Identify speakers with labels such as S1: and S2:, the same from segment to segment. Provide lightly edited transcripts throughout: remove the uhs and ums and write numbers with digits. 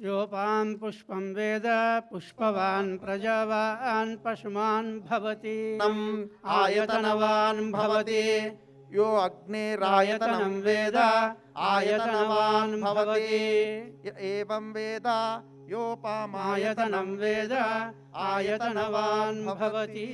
S1: योपां पुष्पं वेद पुष्पवान् प्रजावान् पशुमान् भवति
S2: आयतनवान् भवति यो अग्निरायतनं वेद आयतनवान् भवति एवं वेद योपामायतनं वेद आयतनवान् भवति।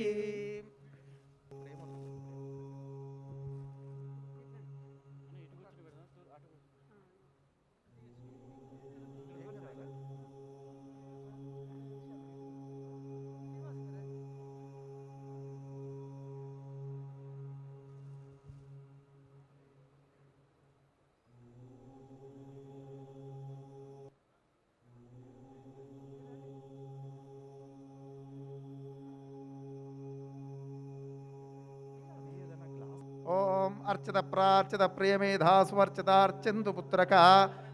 S2: ओम अर्चित प्रार्चित प्रियमेधास्वर्चितार्चिन्दु पुत्रक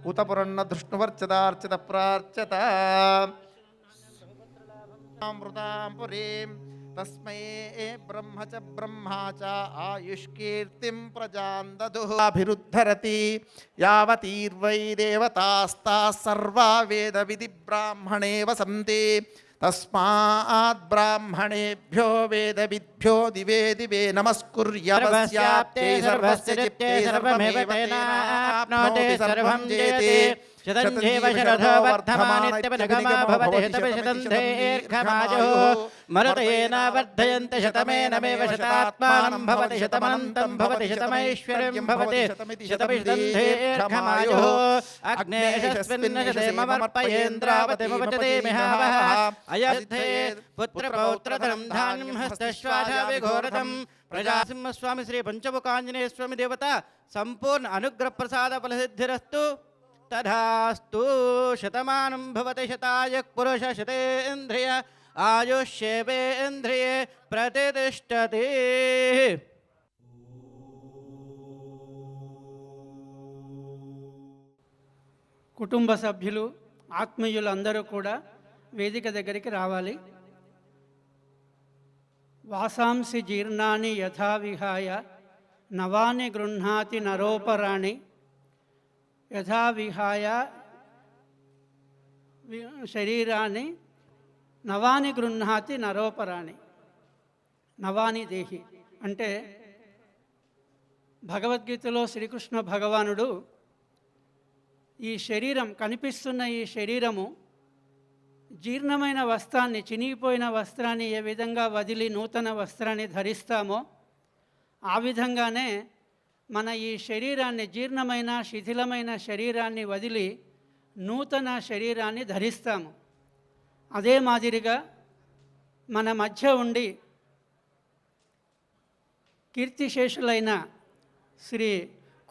S2: उत पुरन्न धृष्णुवर्चितार्चित प्रार्चित अमृतां पुरीं तस्मै ब्रह्म च ब्रह्मा च आयुष्कीर्तिं प्रजां ददुः अभिरुद्धरति यावतीर्वै देवतास्ताः सर्वा वेदविधि ब्राह्मणे वसन्ति तस्मात् ब्राह्मणेभ्यो वेदविद्भ्यो दिवे दिवे नमस्कुर्यावस्याप्ते सर्वस्य चित्ते सर्वमेव तेनाप्नोति सर्वं जेते शतञ्जेव शरथो वर्धमानित्यपनगमा भवति शतशतं दीर्घमायुः मरुतेन वर्धयन्ति शतमेनमेव शतात्मानं भवति शतमनन्तं भवति शतमैश्वर्यं भवति शतमिशतं दीर्घमायुः अग्नेशस्मिन्नशतेमवर्पयेन्द्रावतिमवचते मिहावः अयद्धे पुत्रपौत्रधनं धान्यं हस्तश्वासा विघोरतं प्रजासिंहस्वामी श्री पंचमुखाञ्जनेय स्वामी देवता संपूर्ण अनुग्रह प्रसाद फलसिद्धिरस्तु तथास्तु शतमानं भवति शतायुः पुरुष शतेन्द्रिय आयुष्येवेन्द्रिये प्रतिष्ठति।
S1: కుటుంబ సభ్యులు ఆత్మీయులు అందరూ కూడా వేదిక దగ్గరికి రావాలి. వాసాంసి జీర్ణాని యథా విహాయ నవాని గృహ్ణాతి నరోపరాణి యథా విహాయ శరీరాన్ని నవాని గృహ్ణాతి నరోపరాణి. నవాని దేహి అంటే భగవద్గీతలో శ్రీకృష్ణ భగవానుడు ఈ శరీరం కనిపిస్తున్న ఈ శరీరము జీర్ణమైన వస్త్రాన్ని, చినిగిపోయిన వస్త్రాన్ని ఏ విధంగా వదిలి నూతన వస్త్రాన్ని ధరిస్తామో ఆ విధంగానే మన ఈ శరీరాన్ని, జీర్ణమైన శిథిలమైన శరీరాన్ని వదిలి నూతన శరీరాన్ని ధరిస్తాము. అదే మాదిరిగా మన మధ్య ఉండి కీర్తిశేషులైన శ్రీ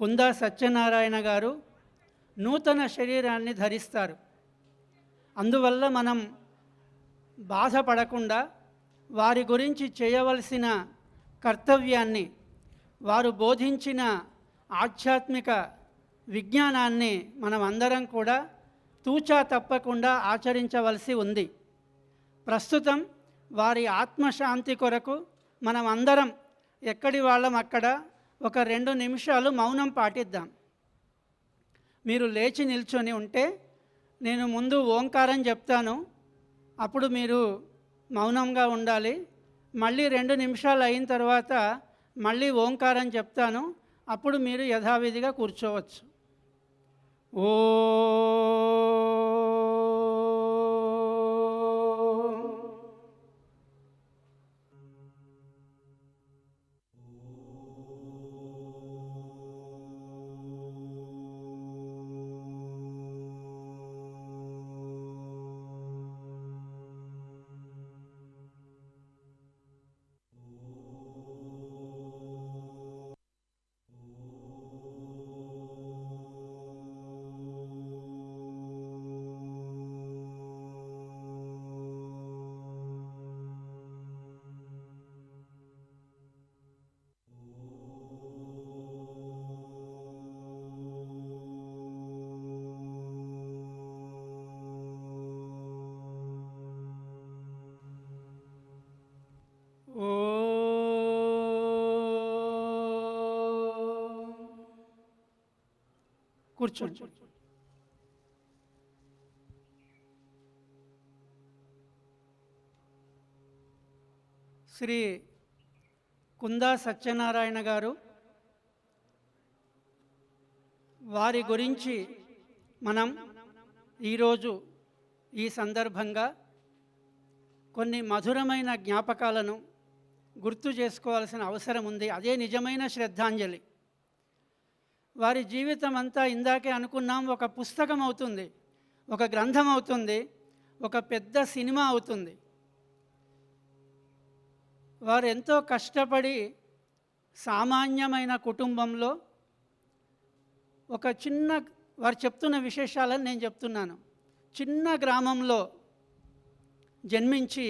S1: కుందా సత్యనారాయణ గారు నూతన శరీరాన్ని ధరిస్తారు. అందువల్ల మనం బాధపడకుండా వారి గురించి చేయవలసిన కర్తవ్యాన్ని, వారు బోధించిన ఆధ్యాత్మిక విజ్ఞానాన్ని మనం అందరం కూడా తూచా తప్పకుండా ఆచరించవలసి ఉంది. ప్రస్తుతం వారి ఆత్మశాంతి కొరకు మనం అందరం ఎక్కడి వాళ్ళం అక్కడ ఒక 2 నిమిషాలు మౌనం పాటిద్దాం. మీరు లేచి నిల్చొని ఉంటే నేను ముందు ఓంకారం చెప్తాను, అప్పుడు మీరు మౌనంగా ఉండాలి. మళ్ళీ 2 నిమిషాలు అయిన తర్వాత మళ్ళీ ఓంకారం చెప్తాను, అప్పుడు మీరు యథావిధిగా కూర్చోవచ్చు. ఓ కూర్చోండి. శ్రీ కుందా సత్యనారాయణ గారు. వారి గురించి మనం ఈరోజు ఈ సందర్భంగా కొన్ని మధురమైన జ్ఞాపకాలను గుర్తు చేసుకోవాల్సిన అవసరం ఉంది. అదే నిజమైన శ్రద్ధాంజలి. వారి జీవితం అంతా ఇందాకే అనుకున్నాం, ఒక పుస్తకం అవుతుంది, ఒక గ్రంథం అవుతుంది, ఒక పెద్ద సినిమా అవుతుంది. వారు ఎంతో కష్టపడి సామాన్యమైన కుటుంబంలో ఒక చిన్న, వారు చెప్తున్న విశేషాలను నేను చెప్తున్నాను, చిన్న గ్రామంలో జన్మించి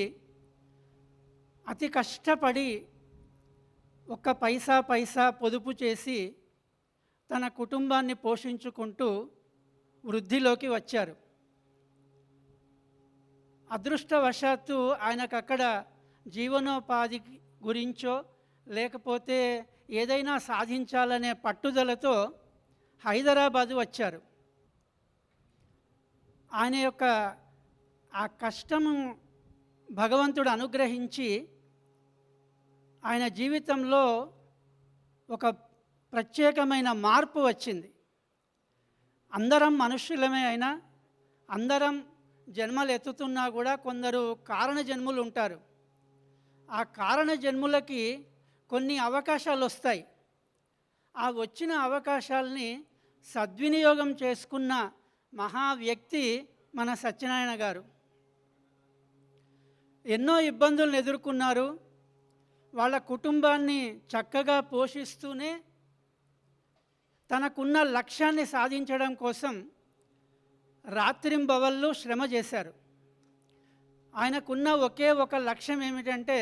S1: అతి కష్టపడి ఒక్క పైసా పొదుపు చేసి తన కుటుంబాన్ని పోషించుకుంటూ వృద్ధిలోకి వచ్చారు. అదృష్టవశాత్తు ఆయనకు అక్కడ జీవనోపాధి గురించో లేకపోతే ఏదైనా సాధించాలనే పట్టుదలతో హైదరాబాదు వచ్చారు. ఆయన యొక్క ఆ కష్టము భగవంతుడు అనుగ్రహించి ఆయన జీవితంలో ఒక ప్రత్యేకమైన మార్పు వచ్చింది. అందరం మనుష్యులమే అయినా, అందరం జన్మలు ఎత్తుతున్నా కూడా కొందరు కారణ జన్ములు ఉంటారు. ఆ కారణ జన్ములకి కొన్ని అవకాశాలు వస్తాయి. ఆ వచ్చిన అవకాశాలని సద్వినియోగం చేసుకున్న మహా వ్యక్తి మన సత్యనారాయణ గారు. ఎన్నో ఇబ్బందులను ఎదుర్కొన్నారు. వాళ్ళ కుటుంబాన్ని చక్కగా పోషిస్తూనే తనకున్న లక్ష్యాన్ని సాధించడం కోసం రాత్రింబవళ్ళు శ్రమ చేశారు. ఆయనకున్న ఒకే ఒక లక్ష్యం ఏమిటంటే,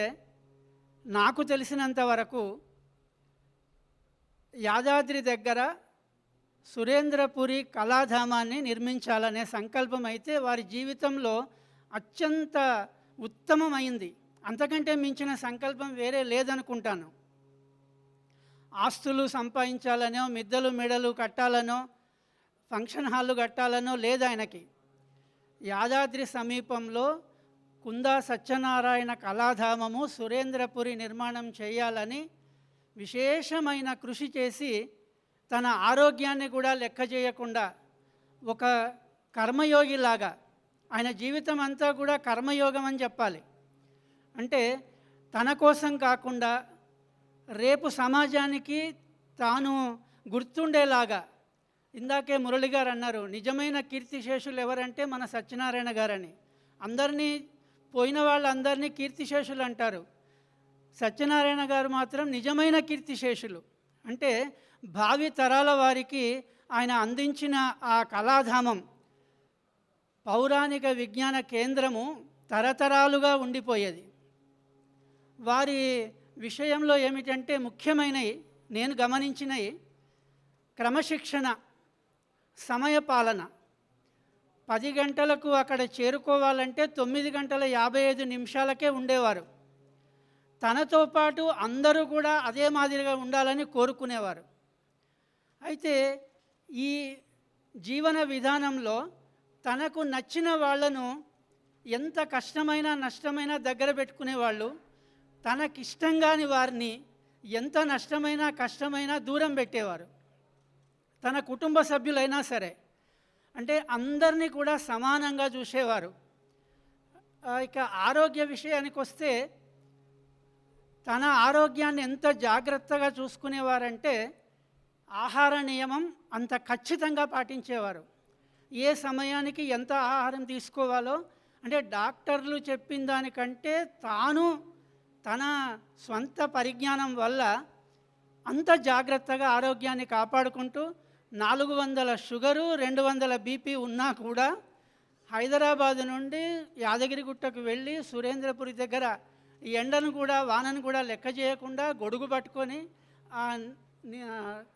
S1: నాకు తెలిసినంత వరకు యాదాద్రి దగ్గర సురేంద్రపురి కళాధామాన్ని నిర్మించాలనే సంకల్పం అయితే వారి జీవితంలో అత్యంత ఉత్తమమైంది. అంతకంటే మించిన సంకల్పం వేరే లేదనుకుంటాను. ఆస్తులు సంపాదించాలనో, మిద్దెలు మెడలు కట్టాలనో, ఫంక్షన్ హాళ్ళు కట్టాలనో లేదు ఆయనకి. యాదాద్రి సమీపంలో కుందా సత్యనారాయణ కళాధామము సురేంద్రపురి నిర్మాణం చేయాలని విశేషమైన కృషి చేసి తన ఆరోగ్యాన్ని కూడా లెక్క చేయకుండా ఒక కర్మయోగిలాగా, ఆయన జీవితం అంతా కూడా కర్మయోగం అని చెప్పాలి. అంటే తన కోసం కాకుండా రేపు సమాజానికి తాను గుర్తుండేలాగా. ఇందాకే మురళి గారు అన్నారు, నిజమైన కీర్తిశేషులు ఎవరంటే మన సత్యనారాయణ గారని. అందరినీ, పోయిన వాళ్ళందరినీ కీర్తిశేషులు అంటారు. సత్యనారాయణ గారు మాత్రం నిజమైన కీర్తిశేషులు. అంటే భావి తరాల వారికి ఆయన అందించిన ఆ కళాధామం, పౌరాణిక విజ్ఞాన కేంద్రము తరతరాలుగా ఉండిపోయేది. వారి విషయంలో ఏమిటంటే ముఖ్యమైనవి నేను గమనించినవి క్రమశిక్షణ, సమయపాలన. 10 గంటలకు అక్కడ చేరుకోవాలంటే 9 గంటల 55 నిమిషాలకే ఉండేవారు. తనతో పాటు అందరూ కూడా అదే మాదిరిగా ఉండాలని కోరుకునేవారు. అయితే ఈ జీవన విధానంలో తనకు నచ్చిన వాళ్ళను ఎంత కష్టమైనా నష్టమైనా దగ్గర పెట్టుకునేవాళ్ళు, తనకిష్టంగాని వారిని ఎంత నష్టమైనా కష్టమైనా దూరం పెట్టేవారు. తన కుటుంబ సభ్యులైనా సరే, అంటే అందరినీ కూడా సమానంగా చూసేవారు. ఇక ఆరోగ్య విషయానికి వస్తే తన ఆరోగ్యాన్ని ఎంత జాగ్రత్తగా చూసుకునేవారంటే ఆహార నియమం అంత ఖచ్చితంగా పాటించేవారు. ఏ సమయానికి ఎంత ఆహారం తీసుకోవాలో, అంటే డాక్టర్లు చెప్పిన దానికంటే తాను తన స్వంత పరిజ్ఞానం వల్ల అంత జాగ్రత్తగా ఆరోగ్యాన్ని కాపాడుకుంటూ 400 షుగరు 200 బీపీ ఉన్నా కూడా హైదరాబాదు నుండి యాదగిరిగుట్టకు వెళ్ళి సురేంద్రపురి దగ్గర ఎండను కూడా వానను కూడా లెక్క చేయకుండా గొడుగు పట్టుకొని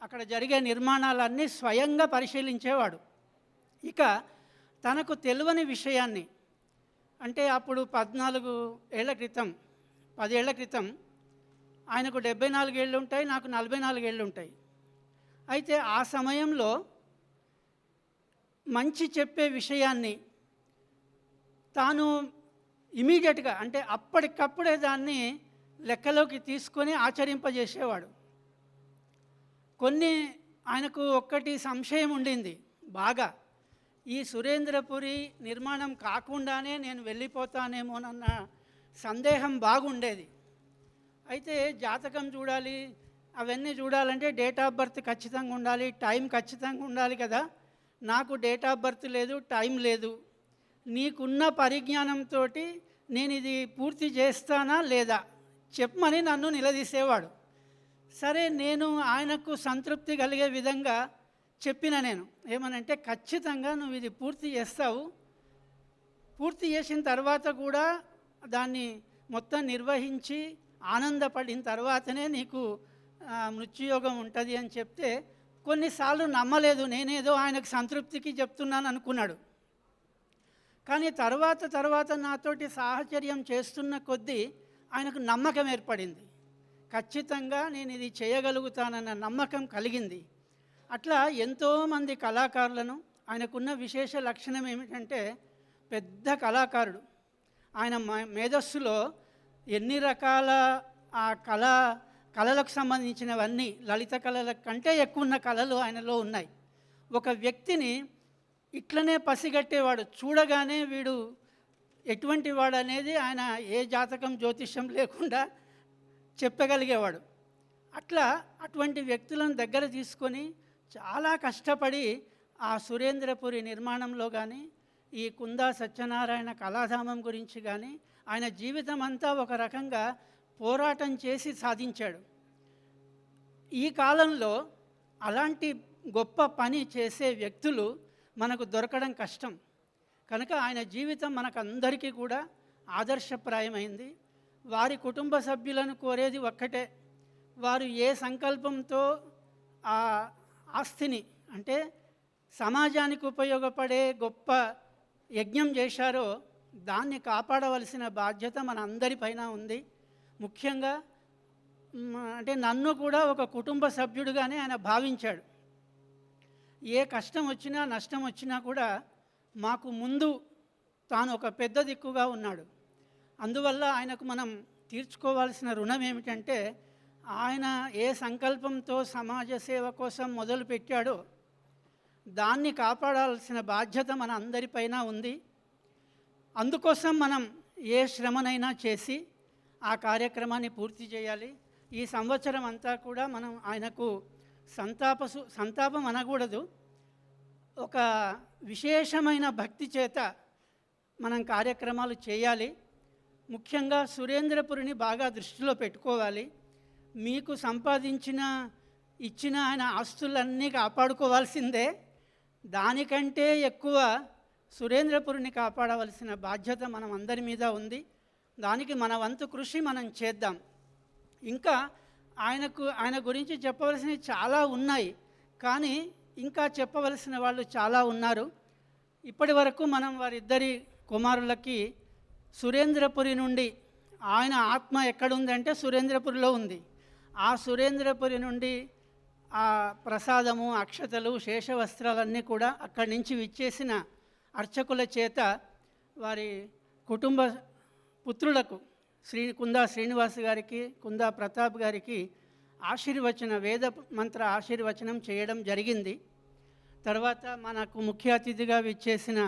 S1: అక్కడ జరిగే నిర్మాణాలన్నీ స్వయంగా పరిశీలించేవాడు. ఇక తనకు తెలియని విషయాన్ని, అంటే అప్పుడు 14 ఏళ్ల క్రితం, 10 ఏళ్ల క్రితం ఆయనకు 74 ఏళ్ళు ఉంటాయి, నాకు 44 ఏళ్ళు ఉంటాయి. అయితే ఆ సమయంలో మంచి చెప్పే విషయాన్ని తాను ఇమీడియట్గా, అంటే అప్పటికప్పుడే దాన్ని లెక్కలోకి తీసుకొని ఆచరింపజేసేవాడు. కొన్ని ఆయనకు ఒక్కటి సంశయం ఉండింది బాగా, ఈ సురేంద్రపురి నిర్మాణం కాకుండానే నేను వెళ్ళిపోతానేమోనన్న సందేహం బాగుండేది. అయితే జాతకం చూడాలి, అవన్నీ చూడాలంటే డేట్ ఆఫ్ బర్త్ ఖచ్చితంగా ఉండాలి, టైం ఖచ్చితంగా ఉండాలి కదా. నాకు డేట్ ఆఫ్ బర్త్ లేదు, టైం లేదు, నీకున్న పరిజ్ఞానంతో నేను ఇది పూర్తి చేస్తానా లేదా చెప్పమని నన్ను నిలదీసేవాడు. సరే, నేను ఆయనకు సంతృప్తి కలిగే విధంగా చెప్పిన, నేను ఏమనంటే ఖచ్చితంగా నువ్వు ఇది పూర్తి చేస్తావు, పూర్తి చేసిన తర్వాత కూడా దాన్ని మొత్తం నిర్వహించి ఆనందపడిన తర్వాతనే నీకు మృత్యుయోగం ఉంటుంది అని చెప్తే కొన్నిసార్లు నమ్మలేదు, నేనేదో ఆయనకు సంతృప్తికి చెప్తున్నాను అనుకున్నాడు. కానీ తర్వాత నాతోటి సాహచర్యం చేస్తున్న కొద్దీ ఆయనకు నమ్మకం ఏర్పడింది, ఖచ్చితంగా నేను ఇది చేయగలుగుతానన్న నమ్మకం కలిగింది. అట్లా ఎంతోమంది కళాకారులను, ఆయనకున్న విశేష లక్షణం ఏమిటంటే పెద్ద కళాకారుడు. ఆయన మేధస్సులో ఎన్ని రకాల ఆ కళలకు సంబంధించినవన్నీ, లలిత కళల కంటే ఎక్కువ ఉన్న కళలు ఆయనలో ఉన్నాయి. ఒక వ్యక్తిని ఇట్లనే పసిగట్టేవాడు, చూడగానే వీడు ఎటువంటి వాడు అనేది ఆయన ఏ జాతకం జ్యోతిష్యం లేకుండా చెప్పగలిగేవాడు. అటువంటి వ్యక్తులను దగ్గర తీసుకొని చాలా కష్టపడి ఆ సురేంద్రపురి నిర్మాణంలో కానీ, ఈ కుందా సత్యనారాయణ కళాధామం గురించి కానీ ఆయన జీవితం అంతా ఒక రకంగా పోరాటం చేసి సాధించాడు. ఈ కాలంలో అలాంటి గొప్ప పని చేసే వ్యక్తులు మనకు దొరకడం కష్టం. కనుక ఆయన జీవితం మనకందరికీ కూడా ఆదర్శప్రాయమైంది. వారి కుటుంబ సభ్యులను కోరేది ఒక్కటే, వారు ఏ సంకల్పంతో ఆ ఆస్తిని, అంటే సమాజానికి ఉపయోగపడే గొప్ప యజ్ఞం చేశారో దాన్ని కాపాడవలసిన బాధ్యత మన అందరిపైన ఉంది. ముఖ్యంగా అంటే నన్ను కూడా ఒక కుటుంబ సభ్యుడిగానే ఆయన భావించాడు. ఏ కష్టం వచ్చినా నష్టం వచ్చినా కూడా మాకు ముందు తాను ఒక పెద్ద దిక్కుగా ఉన్నాడు. అందువల్ల ఆయనకు మనం తీర్చుకోవాల్సిన రుణం ఏమిటంటే, ఆయన ఏ సంకల్పంతో సమాజ సేవ కోసం మొదలుపెట్టాడో దాన్ని కాపాడాల్సిన బాధ్యత మన అందరిపైన ఉంది. అందుకోసం మనం ఏ శ్రమనైనా చేసి ఆ కార్యక్రమాన్ని పూర్తి చేయాలి. ఈ సంవత్సరం అంతా కూడా మనం ఆయనకు సంతాపం అనకూడదు, ఒక విశేషమైన భక్తి చేత మనం కార్యక్రమాలు చేయాలి. ముఖ్యంగా సురేంద్రపురిని బాగా దృష్టిలో పెట్టుకోవాలి. మీకు ఇచ్చిన ఆయన ఆస్తులన్నీ కాపాడుకోవాల్సిందే, దానికంటే ఎక్కువ సురేంద్రపురిని కాపాడవలసిన బాధ్యత మనం అందరి మీద ఉంది. దానికి మన వంతు కృషి మనం చేద్దాం. ఇంకా ఆయన గురించి చెప్పవలసినవి చాలా ఉన్నాయి, కానీ ఇంకా చెప్పవలసిన వాళ్ళు చాలా ఉన్నారు. ఇప్పటి వరకు మనం వారిద్దరి కుమారులకి సురేంద్రపురి నుండి, ఆయన ఆత్మ ఎక్కడుందంటే సురేంద్రపురిలో ఉంది, ఆ సురేంద్రపురి నుండి ఆ ప్రసాదము, అక్షతలు, శేషవస్త్రాలన్నీ కూడా అక్కడి నుంచి విచ్చేసిన అర్చకుల చేత వారి కుటుంబ పుత్రులకు కుందా శ్రీనివాస్ గారికి, కుందా ప్రతాప్ గారికి వేద మంత్ర ఆశీర్వచనం చేయడం జరిగింది. తర్వాత మనకు ముఖ్య అతిథిగా విచ్చేసిన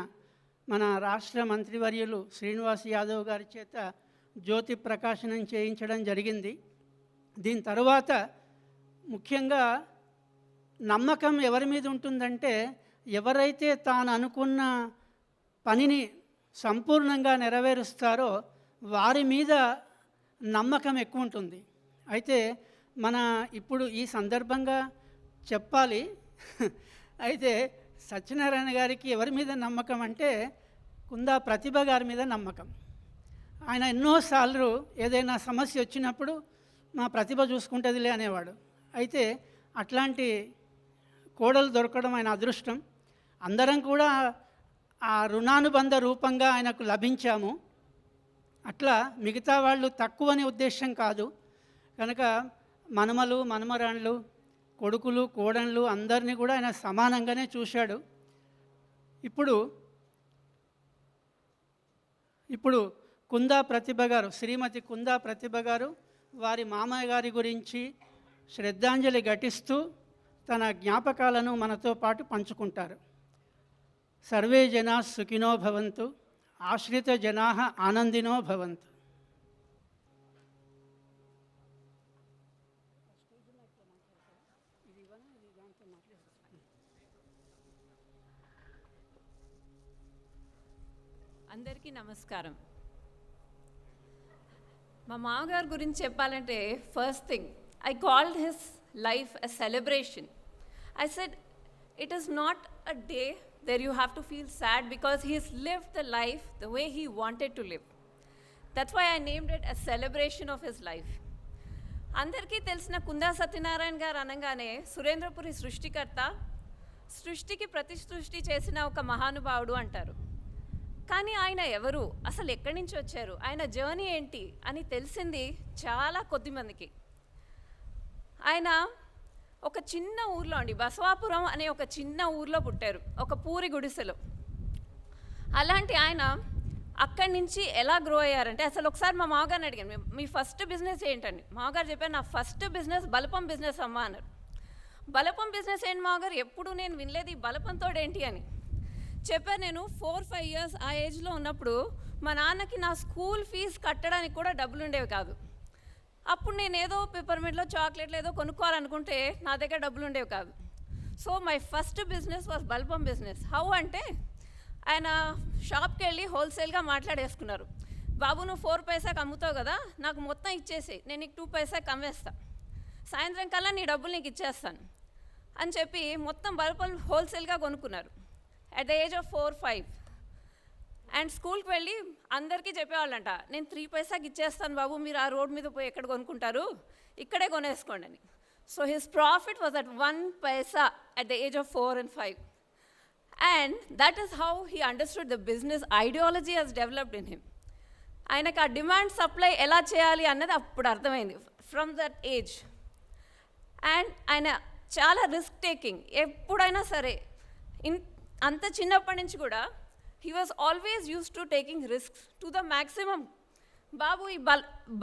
S1: మన రాష్ట్ర మంత్రివర్యులు శ్రీనివాస్ యాదవ్ గారి చేత జ్యోతి ప్రకాశనం చేయించడం జరిగింది. దీని తర్వాత ముఖ్యంగా నమ్మకం ఎవరి మీద ఉంటుందంటే, ఎవరైతే తాను అనుకున్న పనిని సంపూర్ణంగా నెరవేరుస్తారో వారి మీద నమ్మకం ఎక్కువ ఉంటుంది. అయితే ఇప్పుడు ఈ సందర్భంగా చెప్పాలి, అయితే సత్యనారాయణ గారికి ఎవరి మీద నమ్మకం అంటే కుందా ప్రతిభ గారి మీద నమ్మకం. ఆయన ఎన్నోసార్లు ఏదైనా సమస్య వచ్చినప్పుడు మా ప్రతిభ చూసుకుంటుందిలే అనేవాడు. అయితే అట్లాంటి కోడలు దొరకడం ఆయన అదృష్టం. అందరం కూడా ఆ రుణానుబంధ రూపంగా ఆయనకు లభించాము. అట్లా మిగతా వాళ్ళు తక్కువని ఉద్దేశం కాదు. కనుక మనమలు, మనమరాళ్ళు, కొడుకులు, కోడళ్ళు అందరినీ కూడా ఆయన సమానంగానే చూశాడు. ఇప్పుడు కుందా ప్రతిభ గారు, శ్రీమతి కుందా ప్రతిభ గారు వారి మామయ్య గారి గురించి శ్రద్ధాంజలి ఘటిస్తూ తన జ్ఞాపకాలను మనతో పాటు పంచుకుంటారు. సర్వే జనా సుఖినో భవంతు, ఆశ్రిత జనా ఆనందినో భవంతు.
S3: అందరికీ నమస్కారం. మా మామగారి గురించి చెప్పాలంటే first thing I called his life a celebration. I said it is not a day there you have to feel sad because he has lived the life the way he wanted to live. That's why I named it a celebration of his life. అందరికీ తెలిసిన కుందా సత్యనారాయణ గారు అనగానే సురేంద్రపురి సృష్టికర్త, సృష్టికి ప్రతి సృష్టి చేసిన ఒక మహానుభావుడు అంటారు. కానీ ఆయన ఎవరు, అసలు ఎక్కడి నుంచి వచ్చారు, ఆయన జర్నీ ఏంటి అని తెలిసింది చాలా కొద్ది మందికి. ఆయన ఒక చిన్న ఊర్లో అండి, బసవాపురం అనే ఒక చిన్న ఊర్లో పుట్టారు, ఒక పూరి గుడిసెలో. అలాంటి ఆయన అక్కడి నుంచి ఎలా గ్రో అయ్యారంటే, అసలు ఒకసారి మా మామగారిని అడిగాను, మీ ఫస్ట్ బిజినెస్ ఏంటండి? మామగారు చెప్పారు, నా ఫస్ట్ బిజినెస్ బలపం బిజినెస్ అమ్మా అన్నారు. బలపం బిజినెస్ ఏంటి మామగారు, ఎప్పుడు నేను వినలేదు ఈ బలపంతో ఏంటి అని చెప్పారు. నేను 4-5 years ఆ ఏజ్లో ఉన్నప్పుడు మా నాన్నకి నా స్కూల్ ఫీజు కట్టడానికి కూడా డబ్బులు ఉండేవి కాదు. అప్పుడు నేను ఏదో పెప్పర్మెంట్లో చాక్లెట్లు ఏదో కొనుక్కోవాలనుకుంటే నా దగ్గర డబ్బులు ఉండేవి కాదు. So my first business was బల్బం బిజినెస్. హౌ అంటే ఆయన షాప్కి వెళ్ళి హోల్సేల్గా మాట్లాడేసుకున్నారు, బాబు నువ్వు 4 పైసాకి అమ్ముతావు కదా, నాకు మొత్తం ఇచ్చేసి నేను నీకు 2 పైసాకి అమ్మేస్తా, సాయంత్రం కల్లా నీ డబ్బులు నీకు ఇచ్చేస్తాను అని చెప్పి మొత్తం బల్బం హోల్సేల్గా కొనుక్కున్నారు at the age of 4-5. And స్కూల్కి వెళ్ళి అందరికీ చెప్పేవాళ్ళంట, నేను 3 పైసాకి ఇచ్చేస్తాను బాబు, మీరు ఆ రోడ్ మీద పోయి ఎక్కడ కొనుక్కుంటారు, ఇక్కడే కొనేసుకోండి అని. So his profit was at 1 paisa at the age of 4 and 5. And that is how he understood the business ideology has developed in him. ఆయనకు ఆ డిమాండ్ సప్లై ఎలా చేయాలి అన్నది అప్పుడు అర్థమైంది ఫ్రమ్ దట్ ఏజ్. అండ్ ఆయన చాలా రిస్క్ టేకింగ్, ఎప్పుడైనా సరే అంత చిన్నప్పటి నుంచి కూడా he was always use to taking risks to the maximum. బాబు ఈ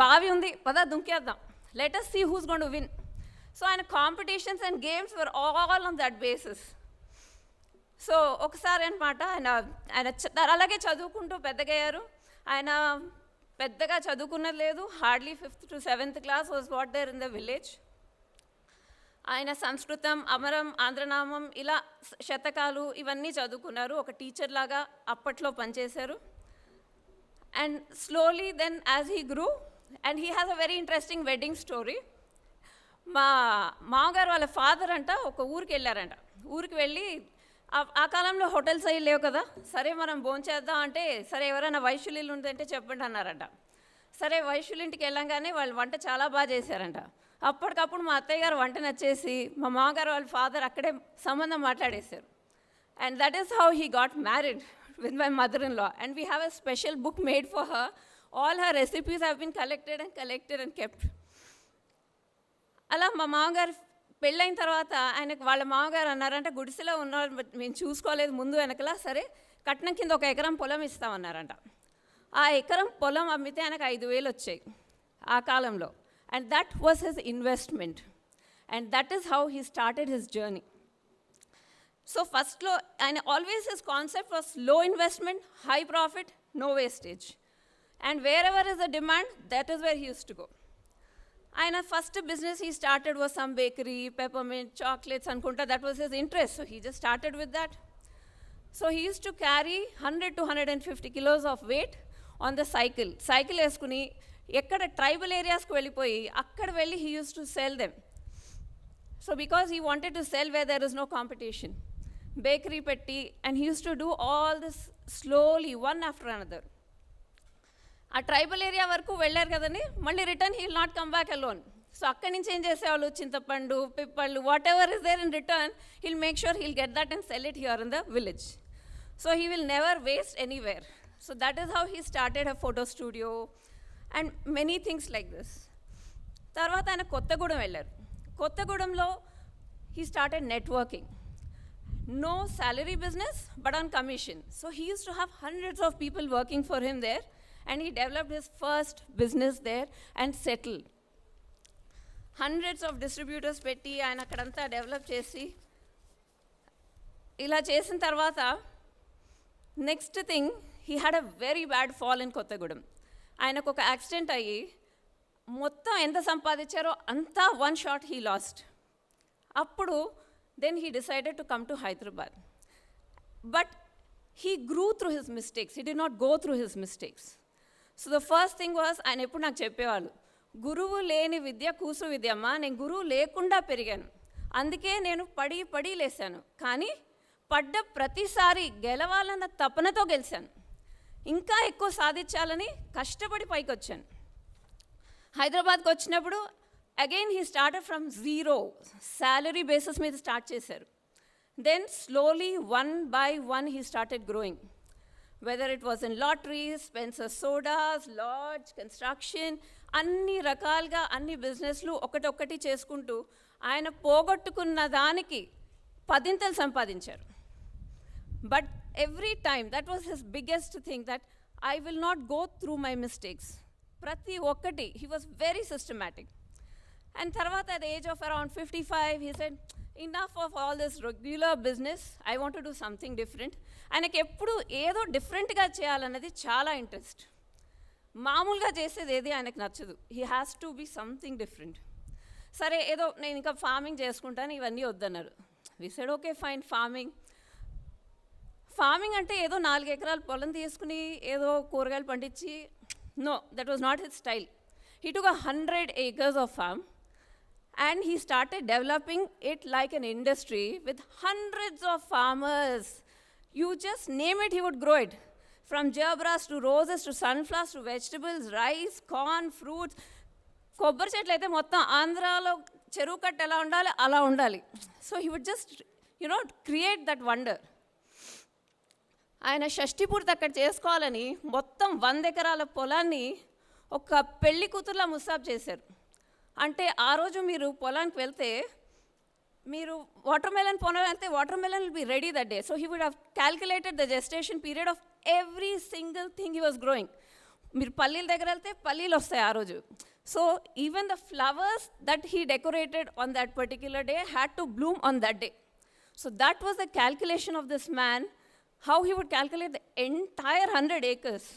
S3: బావి ఉంది పదా దుంకేద్దాం, let us see who's going to win. So ఆయన competitions and games were all on that basis. So ఒకసారి అనమాట ఆయన అలాగే చదువుకుంటూ పెద్దగయ్యారు. ఆయన పెద్దగా చదువుకున్నది లేదు, hardly 5th to 7th class was what there in the village. ఆయన సంస్కృతం, అమరం, ఆంధ్రనామం ఇలా శతకాలు ఇవన్నీ చదువుకున్నారు. ఒక టీచర్ లాగా అప్పట్లో పనిచేశారు. And slowly then as he grew and he has a very interesting wedding story. మా మామగారు వాళ్ళ ఫాదర్ అంట ఒక ఊరికి వెళ్ళారంట. ఊరికి వెళ్ళి ఆ కాలంలో హోటల్స్ అయ్యి లేవు కదా, సరే మనం భోంచేద్దాం అంటే, సరే ఎవరైనా వైశ్యులు ఉందంటే చెప్పండి అన్నారంట. సరే వైశ్యులింటికి వెళ్ళంగానే వాళ్ళు వంట చాలా బాగా చేశారంట. అప్పటికప్పుడు మా అత్తయ్య గారు వంట నచ్చేసి మా మామగారు వాళ్ళ ఫాదర్ అక్కడే సంబంధం మాట్లాడేశారు. And that is how he got married with my mother in law. And we have a special book made for her. All her recipes have been collected and kept. అలా మా మామగారు పెళ్ళైన తర్వాత ఆయనకు వాళ్ళ మామగారు అన్నారంట, గుడిసెలో ఉన్నారు మేము చూసుకోలేదు ముందు వెనకలా, సరే కట్నం కింద 1 ఎకరం పొలం ఇస్తామన్నారంట. ఆ ఎకరం పొలం అమ్మితే ఆయనకు 5,000 వచ్చాయి ఆ కాలంలో. And that was his investment. And that is how he started his journey. So first and always his concept was low investment, high profit, no wastage. And wherever is the demand, that is where he used to go. And first business he started was some bakery, peppermint, chocolates, and kunta. That was his interest. So he just started with that. So he used to carry 100 to 150 kilos of weight on the cycle. Cycle eskuni ఎక్కడ tribal ఏరియాస్కి వెళ్ళిపోయి అక్కడ వెళ్ళి he use to sell them. So because he wanted to sell where there is no competition, bakery పెట్టి and he use to do all this slowly one after another. ఆ tribal area వరకు వెళ్ళారు కదండి, మళ్ళీ return he will not come back alone. So అక్కడి నుంచి ఏం చేసేవాళ్ళు, చింతపండు, పిప్పళ్ళు, whatever is there in return he'll make sure he'll get that and sell it here in the village. So he will never waste anywhere. So that is how he started a photo studio and many things like this. తర్వాత ఆయన కొత్తగూడెం వెళ్ళారు. కొత్తగూడెంలో he started networking. No salary business but on commission. So he used to have hundreds of people working for him there and he developed his first business there and settled. Hundreds of distributors పెట్టి ఆయన అక్కడంతా develop చేసి ఇలా చేసిన తర్వాత next thing he had a very bad fall in Kothagudem. ఆయనకు ఒక accident అయ్యి మొత్తం ఎంత సంపాదించారో అంతా వన్ షాట్ హీ లాస్ట్. అప్పుడు then he decided to come to Hyderabad. But he grew through his mistakes. He did not go through his mistakes. So the first thing was, ఆయన ఎప్పుడు నాకు చెప్పేవాళ్ళు, గురువు లేని విద్య కూసు విద్య అమ్మా. నేను గురువు లేకుండా పెరిగాను, అందుకే నేను పడి పడి లేసాను. కానీ పడ్డ ప్రతిసారి గెలవాలన్న తపనతో గెలిచాను, ఇంకా ఎక్కువ సాధించాలని కష్టపడి పైకి వచ్చాను. హైదరాబాద్కి వచ్చినప్పుడు again he started from zero, salary basis మీద స్టార్ట్ చేశారు. Then slowly, one by one, he started growing. Whether it was in lotteries, Spencer Sodas, lodge, construction, అన్ని రకాలుగా అన్ని బిజినెస్లు ఒకటొక్కటి చేసుకుంటూ ఆయన పోగొట్టుకున్న దానికి 10 ఇంతలు సంపాదించారు. But every time that was his biggest thing, that I will not go through my mistakes. ప్రతి ఒక్కటి he was very systematic. And తర్వాత at the age of around 55 he said, enough of all this regular business, I want to do something different. ఆయనకి ఎప్పుడు ఏదో డిఫరెంట్గా చేయాలన్నది చాలా interest. మామూలుగా చేసేది ఏది ఆయనకు నచ్చదు. He has to be something different. సరే ఏదో నేను ఇంకా ఫార్మింగ్ చేసుకుంటాను, ఇవన్నీ వద్దన్నారు. We said okay fine, farming అంటే ఏదో 4 ఎకరాలు పొలం తీసుకుని ఏదో కూరగాయలు పండించి, no, that was not his style. He took 100 acres of farm and he started developing it like an industry with hundreds of farmers. You just name it, he would grow it. From gerbras to roses to sunflowers to vegetables, rice, corn, fruits. కొబ్బరి చెట్లు అయితే మొత్తం ఆంధ్రాలో చెరువు కట్ట ఎలా ఉండాలి అలా ఉండాలి. So he would just create that wonder. ఆయన షష్ఠిపూర్తి అక్కడ చేసుకోవాలని మొత్తం 100 ఎకరాల పొలాన్ని ఒక పెళ్లి కూతుర్లా ముస్తాబు చేశారు. అంటే ఆ రోజు మీరు పొలానికి వెళ్తే, మీరు వాటర్ మెలన్ పొలం వెళ్తే watermelon will be ready that day. So he would have calculated the gestation period of every single thing he was growing. మీరు పల్లీల దగ్గర వెళ్తే పల్లీలు వస్తాయి ఆ రోజు. So even the flowers that he decorated on that particular day had to bloom on that day. So that was the calculation of this man, how he would calculate the entire 100 acres.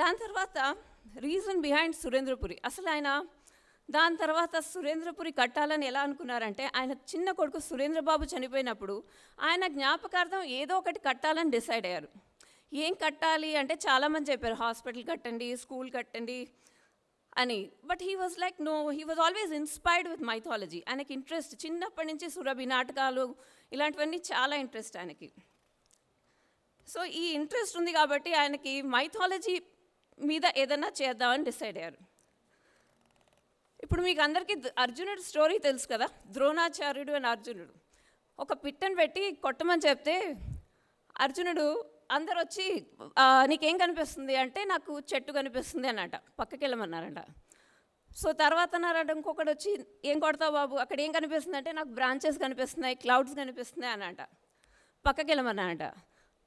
S3: దాని తర్వాత reason behind Surendrapuri. అసలు ఆయన దాని తర్వాత సురేంద్రపురి కట్టాలని ఎలా అనుకున్నారంటే, ఆయన చిన్న కొడుకు సురేంద్రబాబు చనిపోయినప్పుడు ఆయన జ్ఞాపకార్థం ఏదో ఒకటి కట్టాలని డిసైడ్ అయ్యారు. ఏం కట్టాలి అంటే చాలామంది చెప్పారు, హాస్పిటల్ కట్టండి, స్కూల్ కట్టండి అని. But he was like no, he was always inspired with mythology. ఆయనకి ఇంట్రెస్ట్ చిన్నప్పటి నుంచి సురభి నాటకాలు ఇలాంటివన్నీ చాలా ఇంట్రెస్ట్ ఆయనకి. సో ఈ ఇంట్రెస్ట్ ఉంది కాబట్టి ఆయనకి మైథాలజీ మీద ఏదైనా చేద్దామని డిసైడ్ అయ్యారు. ఇప్పుడు మీకు అందరికీ అర్జునుడి స్టోరీ తెలుసు కదా, ద్రోణాచార్యుడు అని అర్జునుడు. ఒక పిట్టను పెట్టి కొట్టమని చెప్తే అర్జునుడు, అందరు వచ్చి నీకేం కనిపిస్తుంది అంటే నాకు చెట్టు కనిపిస్తుంది అన్నట, పక్కకి వెళ్ళమన్నారంట. సో తర్వాత అన్నారంట ఇంకొకటి వచ్చి, ఏం కొడతావు బాబు, అక్కడ ఏం కనిపిస్తుంది అంటే నాకు బ్రాంచెస్ కనిపిస్తున్నాయి, క్లౌడ్స్ కనిపిస్తున్నాయి అన్నట, పక్కకి వెళ్ళమన్నారంట.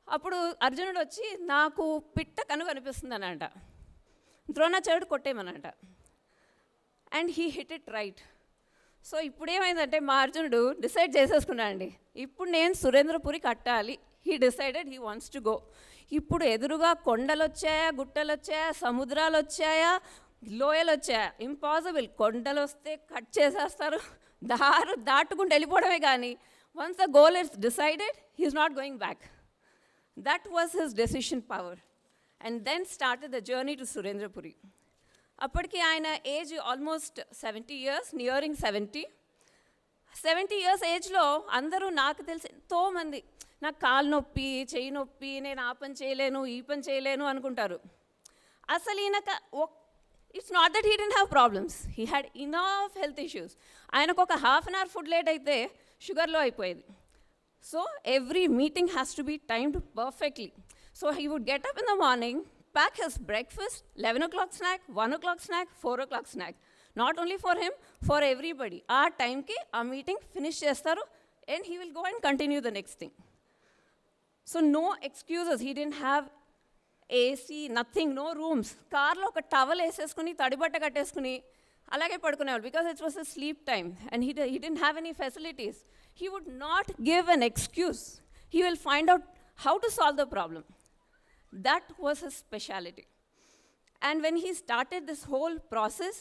S3: అప్పుడు అర్జునుడు వచ్చి నాకు పిట్ట కను కనిపిస్తుంది అనంట. ద్రోణాచార్యుడు కొట్టేమనంట. And he hit it right. So ఇప్పుడు ఏమైందంటే మా అర్జునుడు డిసైడ్ చేసేసుకున్నాడండి, ఇప్పుడు నేను సురేంద్రపురి కట్టాలి. He decided he wants to go. ఇప్పుడు ఎదురుగా కొండలు వచ్చాయా, గుట్టలు వచ్చాయా, సముద్రాలు వచ్చాయా, లోయలు వచ్చాయా? ఇంపాసిబుల్. కొండలు వస్తే కట్ చేసేస్తారు, దాటుకుంటూ వెళ్ళిపోవడమే. కానీ once the goal is decided, he is not going back. That was his decision power. And then started the journey to Surendrapuri. అప్పటికి ఆయన age almost 70 years, nearing 70 years ఏజ్లో అందరూ నాకు తెలిసి ఎంతోమంది నాకు కాలు నొప్పి, చెయ్యి నొప్పి, నేను ఆ పని చేయలేను, ఈ పని చేయలేను అనుకుంటారు. అసలు ఈయనక it's not that he didn't have problems, he had enough health issues. ఆయనకు ఒక ½ an hour ఫుడ్ లేట్ అయితే షుగర్లో అయిపోయేది. So every meeting has to be timed perfectly. So he would get up in the morning, pack his breakfast, 11 o'clock snack, 1 o'clock snack, 4 o'clock snack. Not only for him, for everybody. Our time ki our meeting finish chestaru and he will go and continue the next thing. So no excuses. He didn't have AC, nothing, no rooms. Car lo oka towel eseskuni, tadibatta katteskuni అలాగే పడుకునేవాళ్ళు because it was a sleep time and he didn't have any facilities. He would not give an excuse. He will find out how to solve the problem. That was his specialty. And when he started this whole process,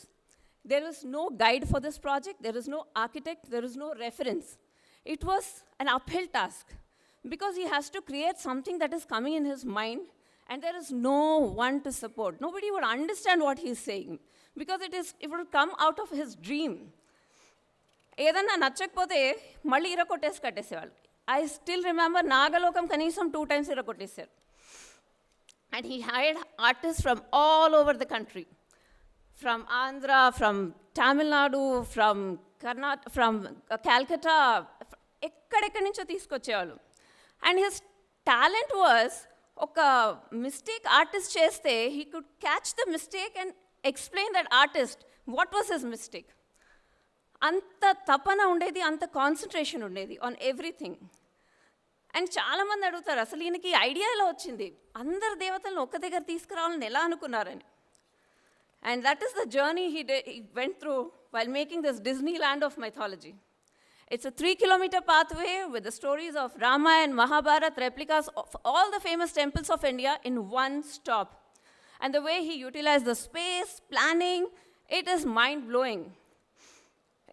S3: there was no guide for this project, there is no architect, there is no reference. It was an uphill task because he has to create something that is coming in his mind and there is no one to support. Nobody would understand what he is saying because it would come out of his dream. ఏదన్నా నచ్చకపోతే మళ్ళీ ఇరకొట్టేసి కట్టేసేవాళ్ళు. I still remember నాగలోకం కనీసం 2 times ఇరకొట్టేశారు. And he hired artists from all over the country. From Andhra, from Tamil Nadu, from Calcutta, ఎక్కడెక్కడి నుంచో తీసుకొచ్చేవాళ్ళు. And his talent was, ఒక mistake artist చేస్తే he could catch the mistake and explain that artist what was his mistake. అంత తపన ఉండేది, అంత concentration ఉండేది on everything. And చాలామంది అడుగుతారు అసలు ఈయనకి ఐడియా ఎలా వచ్చింది, అందరు దేవతలను ఒక్క దగ్గర తీసుకురావాలని ఎలా అనుకున్నారని. And that is the journey he went through while making this Disneyland of mythology. It's a 3-kilometer pathway with the stories of Rama and Mahabharata replicas of all the famous temples of India in one stop. And the way he utilized the space, planning, it is mind-blowing.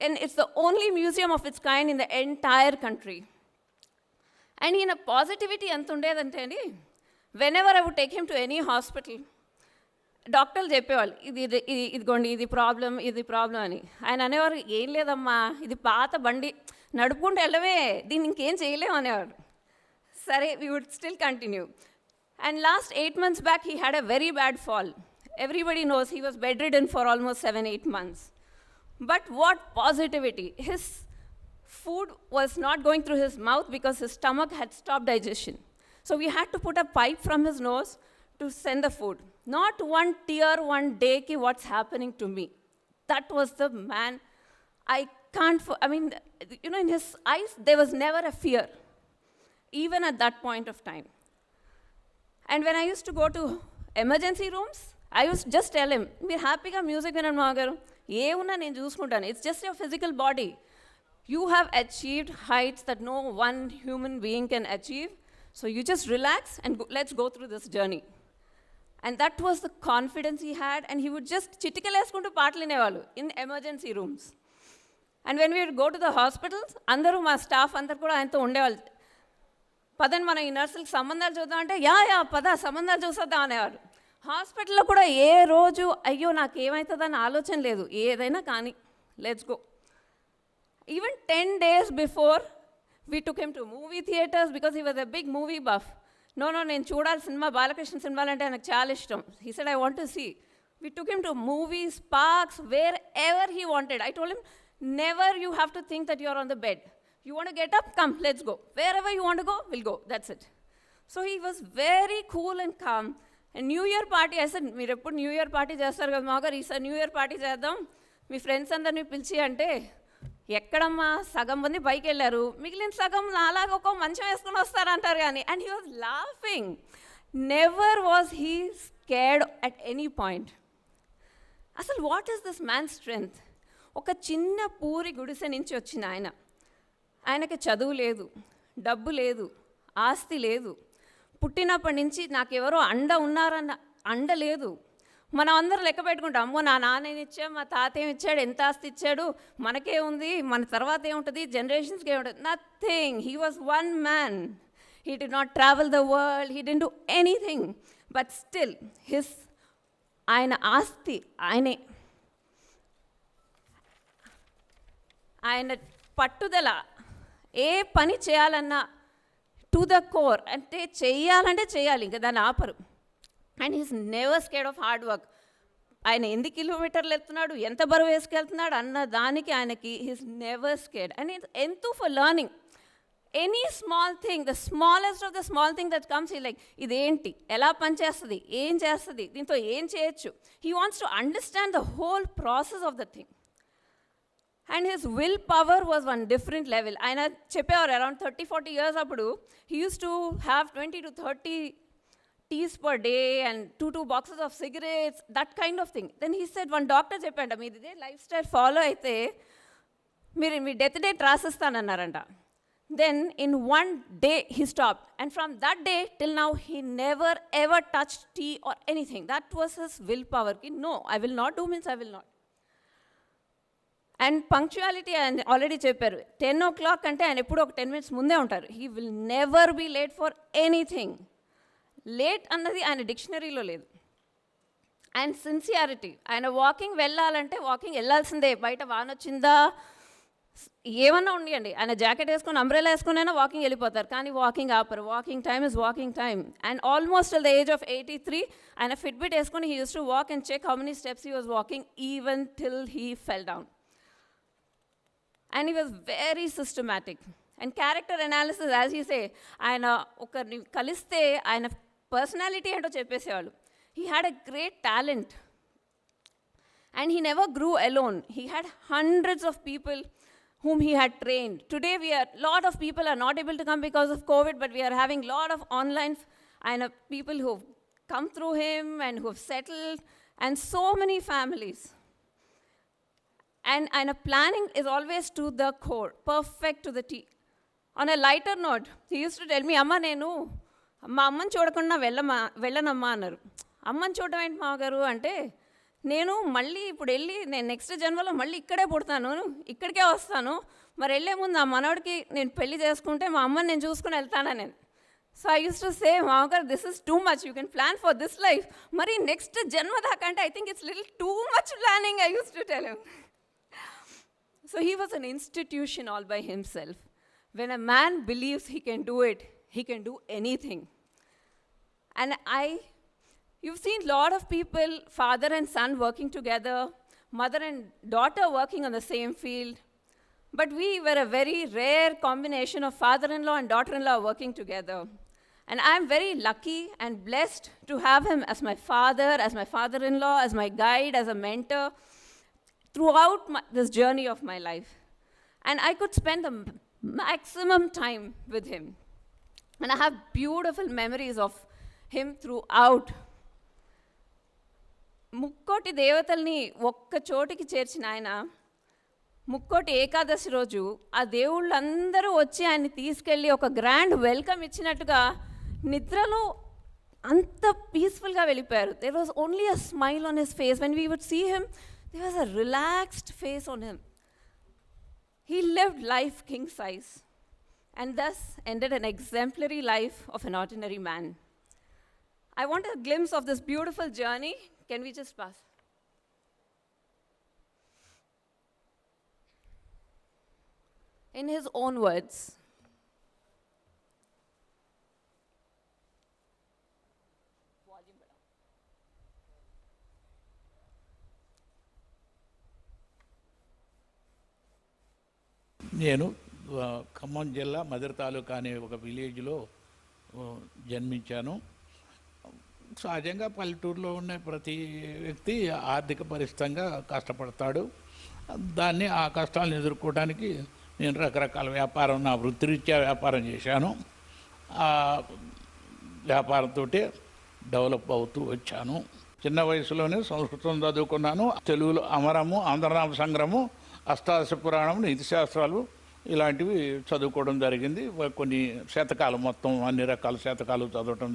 S3: And it's the only museum of its kind in the entire country. And in a positivity ఎంత ఉండేదంటే అండి, whenever I would take him to any hospital, డాక్టర్లు చెప్పేవాళ్ళు ఇదిగోండి ఇది problem అని. ఆయన అనేవారు ఏం లేదమ్మా, ఇది పాత బండి, నడుపుకుంటూ వెళ్ళవే, దీన్ని ఇంకేం చేయలేము అనేవారు. సరే, we would still continue. And last 8 months back he had a very bad fall. Everybody knows he was bedridden for almost 7-8 months. But what positivity! His food was not going through his mouth because his stomach had stopped digestion. So we had to put a pipe from his nose to send the food. Not one tear, one day, ki what's happening to me. That was the man. In his eyes, there was never a fear, even at that point of time. And when I used to go to emergency rooms, I used to just tell him, మీరు హ్యాపీగా music వినండి మాగారు, ఏమున్నా నేను చూసుకుంటాను, it's just your physical body. You have achieved heights that no one human being can achieve. So you just relax and let's go through this journey. And that was the confidence he had, and he would just చిటికలేసుకుంటూ పాటలు వినేవాళ్ళు in emergency rooms. And when we would go to the hospitals, అందరూ మా staff అందరు కూడా ఆయనతో ఉండేవాళ్ళు. పదండి మనం ఈ నర్సులకు సంబంధాలు చూద్దాం అంటే యా పద సంబంధాలు చూసేద్దాం అనేవారు. హాస్పిటల్లో కూడా ఏ రోజు అయ్యో నాకు ఏమవుతుందని ఆలోచన లేదు, ఏదైనా కానీ let's go. Even 10 days before, we took him to movie theaters because he was a big movie buff. No, నేను చూడాలి సినిమా, బాలకృష్ణ సినిమాలు అంటే నాకు చాలా ఇష్టం. He said, I want to see. We took him to movies, parks, wherever he wanted. I told him, never you have to think that you're on the bed. You want to get up? Come, let's go. Wherever you want to go, we'll go. That's it. So he was very cool and calm. And New Year party, I said, మీరు ఎప్పుడు new year party చేస్తారు కదా మాగారు, ఈసారి new year party చేద్దాం, మీ friends అందరినీ పిలిచి అంటే, ఎక్కడమ్మా సగం మంది పైకి వెళ్ళారు, మిగిలిన సగం అలాగ ఒక మంచం వేసుకుని వస్తారంటారు కానీ. And he was laughing. Never was he scared at any point. అసలు what is this man strength? ఒక చిన్న పూరి గుడిసె నుంచి వచ్చిన ఆయనకి చదువు లేదు, డబ్బు లేదు, ఆస్తి లేదు, పుట్టినప్పటి నుంచి నాకెవరో అండ ఉన్నారన్న అండ లేదు. మనం అందరం లెక్క పెట్టుకుంటాం, అమ్మో నా నాన్న ఏమి ఇచ్చాడు, మా తాత ఏమి ఇచ్చాడు, ఎంత ఆస్తి ఇచ్చాడు, మనకే ఉంది, మన తర్వాత ఏముంటుంది, జనరేషన్స్కి ఏముంటుంది, nothing. He was one man. He did not travel the world, he didn't do anything, but still ఆయన ఆస్తి ఆయనే. ఆయన పట్టుదల, ఏ పని చేయాలన్నా టు ద కోర్, అంటే చెయ్యాలంటే చేయాలి, ఇంకా దాన్ని ఆపరు. And he's never scared of hard work. ఆయన ఎన్ని కిలోమీటర్లు వెళ్తున్నాడు, ఎంత బరువు వేసుకెళ్తున్నాడు అన్న దానికి ఆయనకి హీస్ నెవర్ స్కేర్డ్. అండ్ ఎంతో for learning any small thing, the smallest of the small thing that comes ఈ లైక్ ఇదేంటి, ఎలా పనిచేస్తుంది, ఏం చేస్తుంది, దీంతో ఏం చేయొచ్చు. He wants to understand the whole process of the thing. And his will power was one different level. ఆయన చెప్పేవారు అరౌండ్ 30-40 years అప్పుడు he use to have 20 to 30 teas per day and two boxes of cigarettes, that kind of thing. Then he said, one doctor cheppanta, మీరు ఇదే life style follow అయితే మీరు మీ death date రాసిస్తానన్నారంట. Then in one day he stopped, and from that day till now he never ever touched tea or anything. That was his willpower. No, I will not do means I will not. And punctuality ఆయన already చెప్పారు, 10 o'clock అంటే ఆయన ఎప్పుడూ ఒక 10 minutes ముందే ఉంటారు. He will never be late for anything. Late అన్నది ఆయన డిక్షనరీలో లేదు. అండ్ సిన్సియారిటీ, ఆయన వాకింగ్ వెళ్ళాలంటే వాకింగ్ వెళ్ళాల్సిందే. బయట వాన వచ్చిందా ఏమన్నా ఉండియండి, ఆయన జాకెట్ వేసుకొని అంబ్రెలా వేసుకుని అయినా వాకింగ్ వెళ్ళిపోతారు, కానీ వాకింగ్ ఆపరు. Walking time is walking time. And almost at the age of 83 ఆయన ఫిట్బిట్ వేసుకొని he use to walk and check how many steps he was walking even till he fell down. And he was very systematic. And character analysis, as you say, ఆయన ఒకరిని కలిస్తే ఆయన personality ఏంటో చెప్పేసేవాళ్ళు. He had a great talent. And he never grew alone. He had hundreds of people whom he had trained. Today, lot of people are not able to come because of COVID, but we are having lot of online people who have come through him and who have settled, and so many families. And planning is always to the core, perfect to the T. On a lighter note, he used to tell me, అమ్మ నేను మా అమ్మని చూడకుండా వెళ్ళనమ్మా అన్నారు. అమ్మని చూడడం ఏంటి మామగారు అంటే, నేను మళ్ళీ ఇప్పుడు వెళ్ళి నేను నెక్స్ట్ జన్మలో మళ్ళీ ఇక్కడే పుడతాను, ఇక్కడికే వస్తాను, మరి వెళ్ళే ముందు ఆ మనవడికి నేను పెళ్లి చేసుకుంటే మా అమ్మని నేను చూసుకుని వెళ్తానని నేను. So I use to say, మామగారు this is too much, you can plan for this life, మరి నెక్స్ట్ జన్మ దాకా అంటే I think it's little too much planning, I use to tell him. So he was an institution all by himself. When a man believes he can do it, he can do anything. And you've seen a lot of people, father and son working together, mother and daughter working on the same field. But we were a very rare combination of father-in-law and daughter-in-law working together. And I'm very lucky and blessed to have him as my father, as my father-in-law, as my guide, as a mentor, throughout this journey of my life. And I could spend the maximum time with him. And I have beautiful memories of him throughout. ముక్కోటి దేవతల్ని ఒక్క చోటికి చేర్చిన ఆయన, ముక్కోటి ఏకాదశి రోజు ఆ దేవుళ్ళందరూ వచ్చి ఆయన్ని తీసుకెళ్ళి ఒక గ్రాండ్ వెల్కమ్ ఇచ్చినట్టుగా నిద్రలో అంత పీస్ఫుల్గా వెళ్ళిపోయారు. There was only a smile on his face. When we would see him, there was a relaxed face on him. He lived life king size and thus ended an exemplary life of an ordinary man. I want a glimpse of this beautiful journey. Can we just pass? In his own words,
S4: నేను ఖమ్మం జిల్లా mother తాలూకా అనే ఒక విలేజ్లో జన్మించాను. సహజంగా పల్లెటూరులో ఉన్న ప్రతి వ్యక్తి ఆర్థిక పరిస్థితంగా కష్టపడతాడు. దాన్ని ఆ కష్టాలను ఎదుర్కోవడానికి నేను రకరకాల వ్యాపారం, నా వృత్తిరీత్యా వ్యాపారం చేశాను. ఆ వ్యాపారంతో డెవలప్ అవుతూ వచ్చాను. చిన్న వయసులోనే సంస్కృతం చదువుకున్నాను. తెలుగులో అమరము, ఆంధ్రనామ సంగ్రహము, అష్టాదశ పురాణం, నీతి శాస్త్రాలు ఇలాంటివి చదువుకోవడం జరిగింది. కొన్ని శతకాలు, మొత్తం అన్ని రకాల శతకాలు చదవటం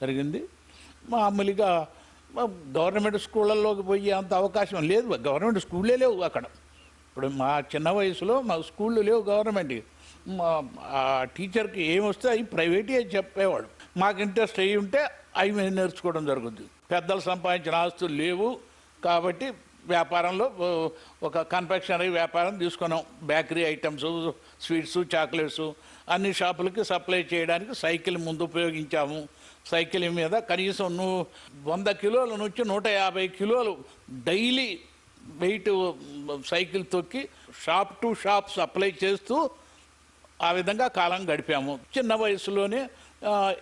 S4: జరిగింది. మామూలుగా గవర్నమెంట్ స్కూళ్ళల్లోకి పోయే అంత అవకాశం లేదు. గవర్నమెంట్ స్కూళ్ళే లేవు అక్కడ. ఇప్పుడు మా చిన్న వయసులో మా స్కూళ్ళు లేవు గవర్నమెంట్. ఆ టీచర్కి ఏమొస్తే అవి ప్రైవేటే చెప్పేవాడు. మాకు ఇంట్రెస్ట్ అయ్యి ఉంటే అవి మేము నేర్చుకోవడం జరుగుతుంది. పెద్దలు సంపాదించిన ఆస్తులు లేవు కాబట్టి వ్యాపారంలో ఒక కన్ఫెక్షనరీ వ్యాపారం తీసుకున్నాం. బేకరీ ఐటమ్స్, స్వీట్స్, చాక్లెట్స్ అన్ని షాపులకి సప్లై చేయడానికి సైకిల్ ముందు ఉపయోగించాము. సైకిల్ మీద కనీసం 100 కిలోల నుంచి 150 కిలోలు డైలీ వెయిట్ సైకిల్ తొక్కి షాప్ టు షాప్ సప్లై చేస్తూ ఆ విధంగా కాలం గడిపాము. చిన్న వయసులోనే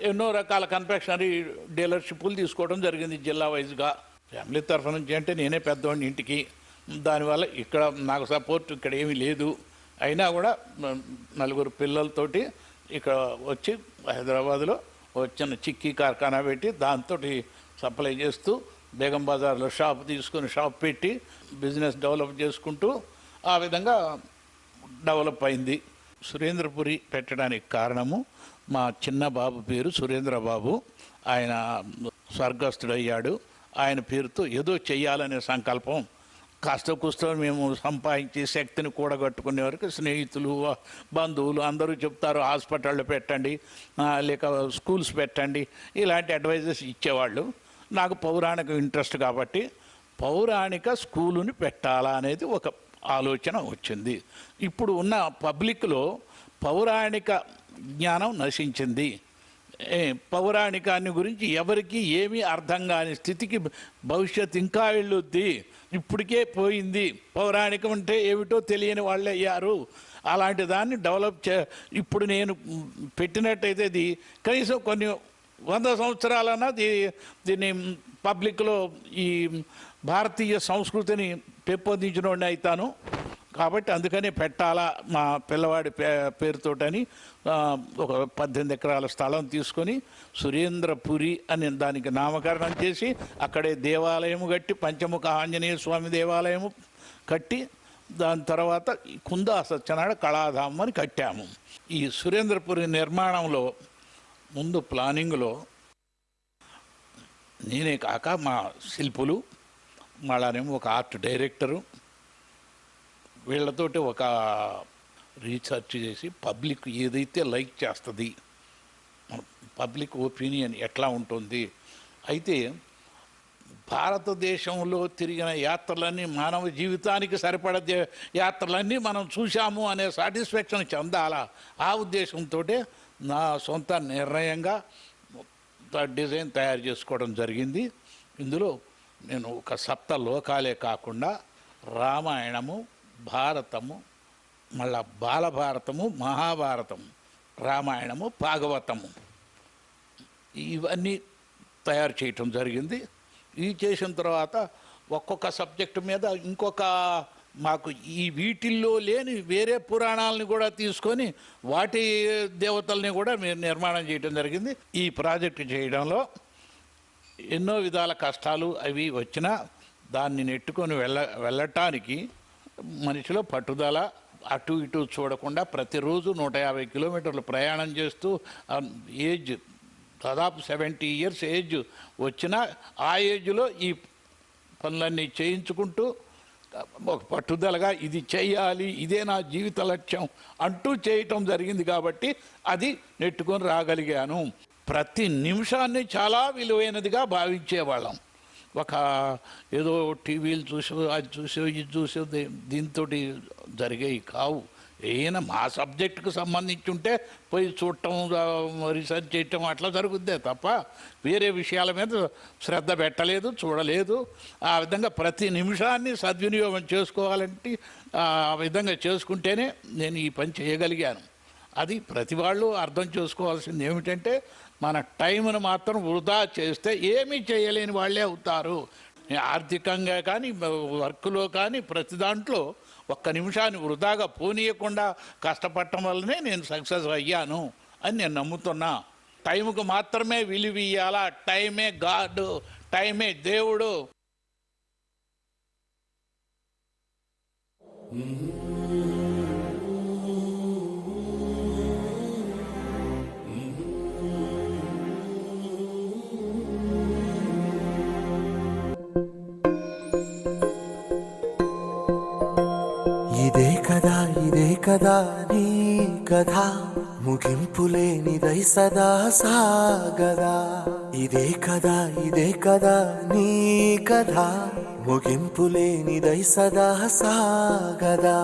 S4: ఎన్నో రకాల కన్ఫెక్షనరీ డీలర్షిప్లు తీసుకోవడం జరిగింది జిల్లా వైజ్గా. ఫ్యామిలీ తరఫు నుంచి అంటే నేనే పెద్దవాడిని ఇంటికి. దానివల్ల ఇక్కడ నాకు సపోర్ట్ ఇక్కడ ఏమీ లేదు. అయినా కూడా 4 పిల్లలతోటి ఇక్కడ వచ్చి హైదరాబాద్లో ఒక చిన్న చిక్కీ కార్ఖానా పెట్టి దాంతో సప్లై చేస్తూ బేగం బజార్లో షాప్ తీసుకొని షాప్ పెట్టి బిజినెస్ డెవలప్ చేసుకుంటూ ఆ విధంగా డెవలప్ అయింది. సురేంద్రపురి పెట్టడానికి కారణము మా చిన్న బాబు పేరు సురేంద్ర బాబు. ఆయన స్వర్గస్థుడయ్యాడు. ఆయన పేరుతో ఏదో చెయ్యాలనే సంకల్పం కాస్త కూస్తో మేము సంపాదించి శక్తిని కూడగట్టుకునే వరకు స్నేహితులు బంధువులు అందరూ చెప్తారు హాస్పిటళ్ళు పెట్టండి, లేక స్కూల్స్ పెట్టండి, ఇలాంటి అడ్వైజెస్ ఇచ్చేవాళ్ళు. నాకు పౌరాణిక ఇంట్రెస్ట్ కాబట్టి పౌరాణిక స్కూలుని పెట్టాలా అనేది ఒక ఆలోచన వచ్చింది. ఇప్పుడు ఉన్న పబ్లిక్లో పౌరాణిక జ్ఞానం నశించింది. పౌరాణికాన్ని గురించి ఎవరికి ఏమీ అర్థం కాని స్థితికి భవిష్యత్ ఇంకా వెళ్ళొద్ది. ఇప్పటికే పోయింది. పౌరాణికం అంటే ఏమిటో తెలియని వాళ్ళు అయ్యారు. అలాంటి దాన్ని డెవలప్ ఇప్పుడు నేను పెట్టినట్టయితే ఇది కనీసం కొన్ని 100 సంవత్సరాలన్నా దీన్ని పబ్లిక్లో ఈ భారతీయ సంస్కృతిని పెంపొందించిన వాడిని అవుతాను. కాబట్టి అందుకనే పెట్టాలా మా పిల్లవాడి పేరుతోటని ఒక 18 ఎకరాల స్థలం తీసుకొని సురేంద్రపురి అని దానికి నామకరణం చేసి అక్కడే దేవాలయము కట్టి పంచముఖ ఆంజనేయ స్వామి దేవాలయము కట్టి దాని తర్వాత కుందా సత్యనారాయణ కళాధామం అని కట్టాము. ఈ సురేంద్రపురి నిర్మాణంలో ముందు ప్లానింగ్లో నేనే కాక మా శిల్పులు మళ్ళానేమో ఒక ఆర్ట్ డైరెక్టరు వీళ్ళతోటి ఒక రీసెర్చ్ చేసి పబ్లిక్ ఏదైతే లైక్ చేస్తుంది, పబ్లిక్ ఒపీనియన్ ఎట్లా ఉంటుంది. అయితే భారతదేశంలో తిరిగిన యాత్రలన్నీ మానవ జీవితానికి సరిపడే యాత్రలన్నీ మనం చూశాము అనే సాటిస్ఫాక్షన్ చెందాలా. ఆ ఉద్దేశంతో నా సొంత నిర్ణయంగా డిజైన్ తయారు చేసుకోవడం జరిగింది. ఇందులో నేను ఒక 7 లోకాలే కాకుండా రామాయణము, భారతము, మళ్ళా బాలభారతము, మహాభారతము, రామాయణము, భాగవతము ఇవన్నీ తయారు చేయటం జరిగింది. ఇది చేసిన తర్వాత ఒక్కొక్క సబ్జెక్టు మీద ఇంకొక మాకు ఈ వీటిల్లో లేని వేరే పురాణాలని కూడా తీసుకొని వాటి దేవతల్ని కూడా మేము నిర్మాణం చేయడం జరిగింది. ఈ ప్రాజెక్టు చేయడంలో ఎన్నో విధాల కష్టాలు అవి వచ్చినా దాన్ని నెట్టుకొని వెళ్ళటానికి మనిషిలో పట్టుదల, అటు ఇటు చూడకుండా ప్రతిరోజు 150 కిలోమీటర్లు ప్రయాణం చేస్తూ ఏజ్ దాదాపు 70 ఇయర్స్ ఏజ్ వచ్చినా ఆ ఏజ్లో ఈ పనులన్నీ చేయించుకుంటూ ఒక పట్టుదలగా ఇది చేయాలి, ఇదే నా జీవిత లక్ష్యం అంటూ చేయటం జరిగింది. కాబట్టి అది నెట్టుకొని రాగలిగాను. ప్రతి నిమిషాన్ని చాలా విలువైనదిగా భావించేవాళ్ళం. ఒక ఏదో టీవీలు చూసో అది చూసో ఇది చూసో దీంతో జరిగేవి కావు. ఏమైనా మా సబ్జెక్టుకు సంబంధించి ఉంటే పోయి చూడటం, రీసెర్చ్ చేయటం అట్లా జరుగుద్దే తప్ప వేరే విషయాల మీద శ్రద్ధ పెట్టలేదు, చూడలేదు. ఆ విధంగా ప్రతి నిమిషాన్ని సద్వినియోగం చేసుకోవాలంటే ఆ విధంగా చేసుకుంటేనే నేను ఈ పని చేయగలిగాను. అది ప్రతి వాళ్ళు అర్థం చేసుకోవాల్సింది ఏమిటంటే మన టైంను మాత్రం వృధా చేస్తే ఏమీ చేయలేని వాళ్ళే అవుతారు. ఆర్థికంగా కానీ వర్క్లో కానీ ప్రతి దాంట్లో ఒక్క నిమిషాన్ని వృధాగా పోనీయకుండా కష్టపడటం వల్లనే నేను సక్సెస్ అయ్యాను అని నేను నమ్ముతున్నా. టైంకు మాత్రమే విలువ ఇయ్యాలా. టైమే గాడ్, టైమే దేవుడు.
S5: ఇదే కదా నీ కథ, ముగింపులేనిదై సదా సాగదా. ఇదే కదా నీ కథ, ముగింపులేనిదై సదా సాగదా.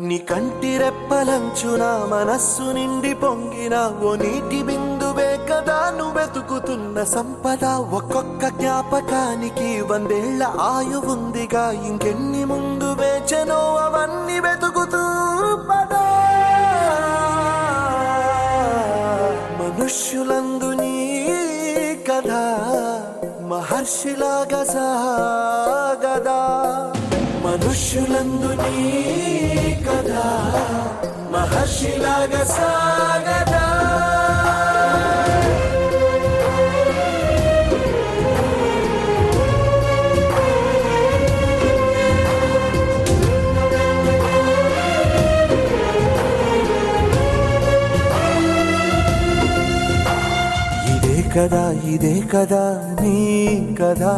S5: నీ కంటి రెప్పలంచున మనస్సు నిండి పొంగిన ఓ నీటి బిందువే కదా నువ్వెతుకుతున్న సంపద. ఒక్కొక్క జ్ఞాపకానికి 100 ఏళ్ల ఆయువుందిగా, ఇంకెన్ని ముందు వేచనో అవన్నీ వెతుకుతూ పదా. మనుష్యులందు నీ కథ మహర్షిలాగా సాగదా. మనుష్యులందు నీ కథ మహర్షిలాగా సాగదా. కదా ఇదే కదా నీ కదా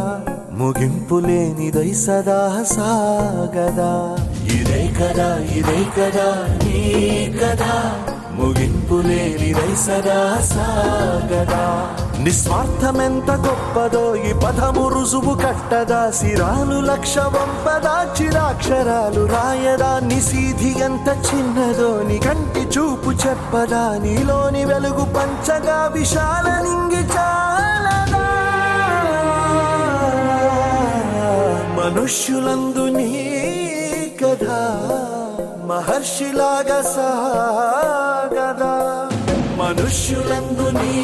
S5: ముగింపు లేనిదై సదా సాగదా ఇదే కదా నీ కదా ముగింపు లేనిదై సదా సాగదా నిస్వార్థమెంత గొప్పదో ఈ పదము రుజువు కట్టదా సిరాలు లక్ష వంపదా చిరాక్షరాలు రాయదా నిశీధి ఎంత చిన్నదో నీ కంటి చూపు చెప్పదా నీలోని వెలుగు పంచగా విశాల నింగి చాలదా మనుష్యులందు నీ కథ మహర్షిలాగా సాగదా మనుష్యులందు నీ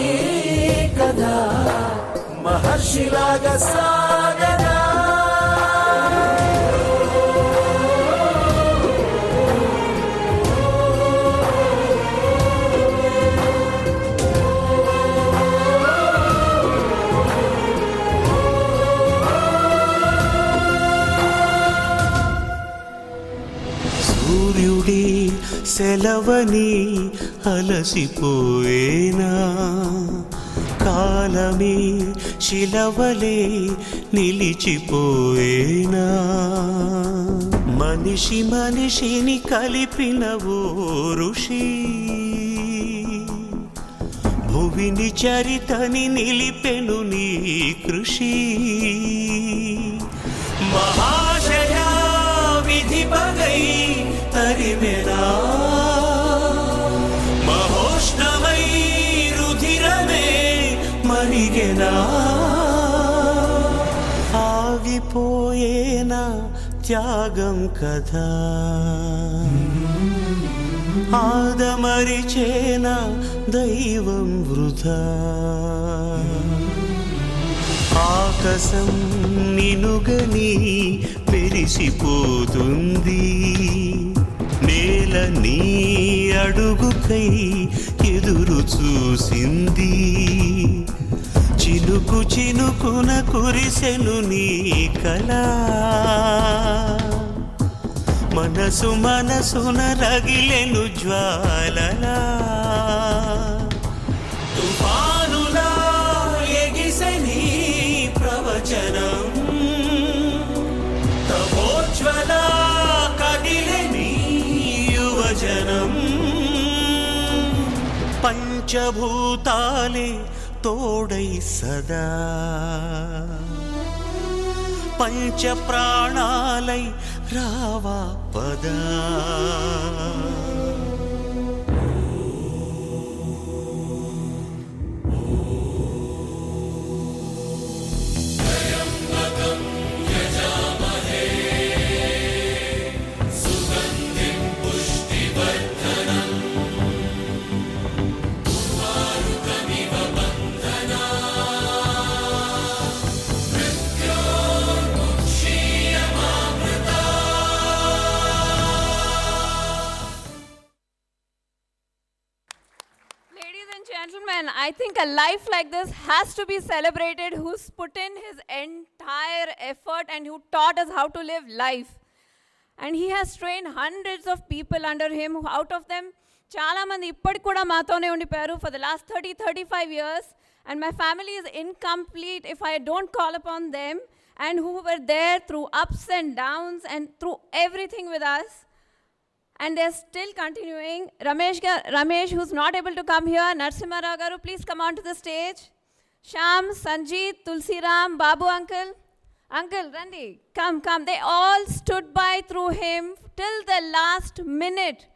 S5: కథ మహర్షిలాగా సాగదా
S6: సూర్యుడి సెలవని అలసిపోయేనా కాలమే శిలవలే నిలిచిపోయేనా మనిషి మనిషిని కలిపిన ఓ ఋషి భువిని చరితని నిలిపెను నీ కృషి మహాశయ విధి పగై తరిమెనా మహోష్ణమై రుధిరమే మరిగెనా ఆగిపోయేనా త్యాగం కదా ఆదమరిచేనా దైవం వృధా ఆకాశం నినుగని మెరిసిపోతుంది నేల నీ అడుగుకై ఎదురు చూసింది చినుకు చినుకున కురిసెను నీ కళ మనసు మనసున రగిలెను జ్వాలలా తుఫానులా ఎగిసెని ప్రవచనం తపోజ్వల కదిలెని యువజనం పంచభూతాలే తోడై సదా పంచ ప్రాణాలై రావా పదా
S3: Gentlemen, I think a life like this has to be celebrated, who's put in his entire effort and who taught us how to live life. And he has trained hundreds of people under him, out of them chala mandi ippadi kuda maatone undiparu for the last 35 years, and my family is incomplete if I don't call upon them, and who were there through ups and downs and through everything with us. And they're still continuing. Ramesh, who's not able to come here, Narasimha Garu, please come on to the stage. Sham, Sanjeet, Tulsiram, Babu uncle. Uncle, Randi, come. They all stood by through him till the last minute.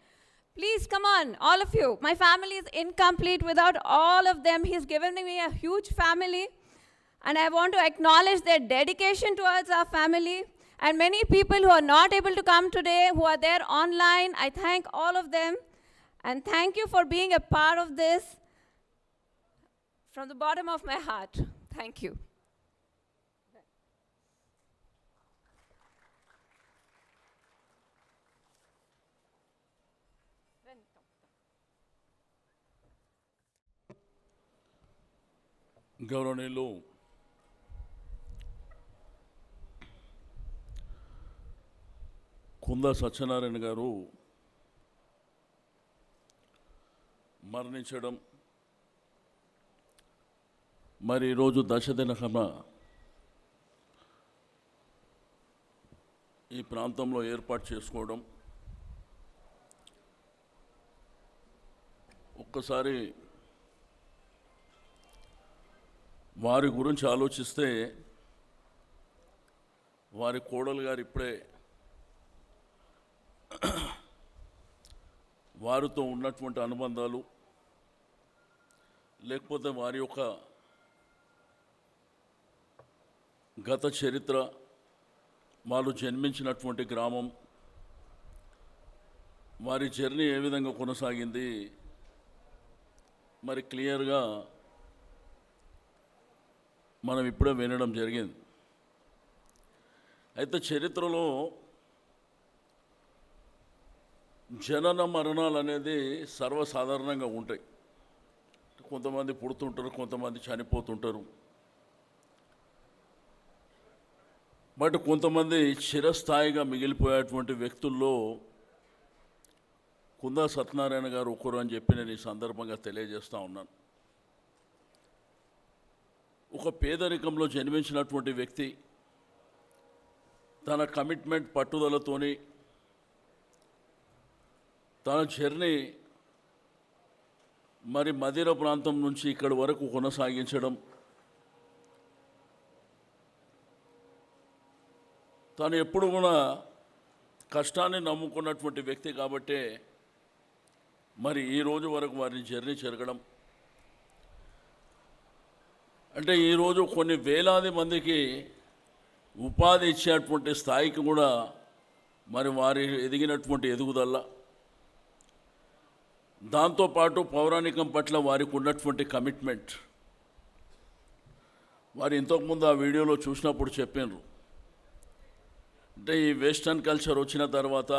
S3: Please come on, all of you. My family is incomplete without all of them. He's given me a huge family. And I want to acknowledge their dedication towards our family. And many people who are not able to come today, who are there online, I thank all of them. And thank you for being a part of this from the bottom of my heart. Thank you.
S7: గౌరవనీయులు కుందా సత్యనారాయణ గారు మరణించడం మరి ఈరోజు దశదినకమ ఈ ప్రాంతంలో ఏర్పాటు చేసుకోవడం ఒక్కసారి వారి గురించి ఆలోచిస్తే వారి కోడలు గారు ఇప్పుడే వారితో ఉన్నటువంటి అనుబంధాలు లేకపోతే వారి యొక్క గత చరిత్ర, వాళ్ళు జన్మించినటువంటి గ్రామం, వారి జర్నీ ఏ విధంగా కొనసాగింది మరి క్లియర్గా మనం ఇప్పుడే వినడం జరిగింది. అయితే చరిత్రలో జనన మరణాలు అనేది సర్వసాధారణంగా ఉంటాయి. కొంతమంది పుడుతుంటారు, కొంతమంది చనిపోతుంటారు. బట్ కొంతమంది చిరస్థాయిగా మిగిలిపోయేటువంటి వ్యక్తుల్లో కుందా సత్యనారాయణ గారు ఒకరు అని చెప్పి నేను ఈ సందర్భంగా తెలియజేస్తూ ఉన్నాను. ఒక పేదరికంలో జన్మించినటువంటి వ్యక్తి తన కమిట్మెంట్ పట్టుదలతోని తన జర్నీ మరి మదిర ప్రాంతం నుంచి ఇక్కడి వరకు కొనసాగించడం, తను ఎప్పుడు కూడా కష్టాన్ని నమ్ముకున్నటువంటి వ్యక్తి కాబట్టే మరి ఈ రోజు వరకు వారి జర్నీ జరగడం అంటే ఈరోజు కొన్ని వేలాది మందికి ఉపాధి ఇచ్చేటువంటి స్థాయికి కూడా మరి వారి ఎదిగినటువంటి ఎదుగుదల, దాంతోపాటు పౌరాణికం పట్ల వారికి ఉన్నటువంటి కమిట్మెంట్. వారు ఇంతకుముందు ఆ వీడియోలో చూసినప్పుడు చెప్పారు, అంటే ఈ వెస్టర్న్ కల్చర్ వచ్చిన తర్వాత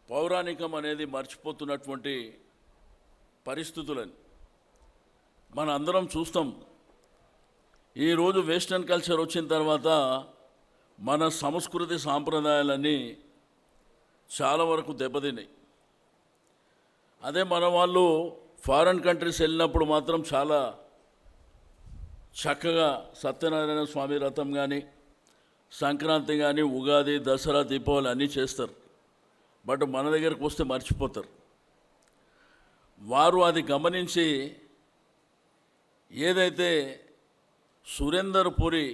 S7: పౌరాణికం అనేది మర్చిపోతున్నటువంటి పరిస్థితులని మన అందరం చూస్తాం. ఈరోజు వెస్టర్న్ కల్చర్ వచ్చిన తర్వాత మన సంస్కృతి సాంప్రదాయాలన్నీ చాలా వరకు దెబ్బతిన్నాయి. అదే మన వాళ్ళు ఫారెన్ కంట్రీస్ వెళ్ళినప్పుడు మాత్రం చాలా చక్కగా సత్యనారాయణ స్వామి వ్రతం కానీ, సంక్రాంతి కానీ, ఉగాది, దసరా, దీపావళి అన్నీ చేస్తారు. బట్ మన దగ్గరకు వస్తే మర్చిపోతారు. వారు అది గమనించి ఏదైతే సురేందర్పురి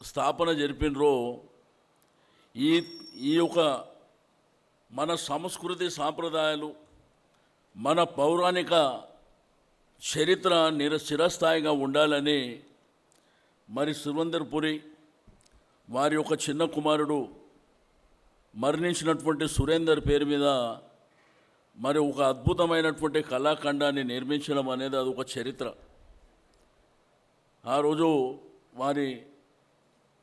S7: స్థాపన జరిపినరో ఈ యొక్క మన సంస్కృతి సాంప్రదాయాలు, మన పౌరాణిక చరిత్ర చిరస్థాయిగా ఉండాలని మరి సురేందర్పురి వారి యొక్క చిన్న కుమారుడు మరణించినటువంటి సురేందర్ పేరు మీద మరి ఒక అద్భుతమైనటువంటి కళాఖండాన్ని నిర్మించడం అనేది అది ఒక చరిత్ర. ఆ రోజు వారి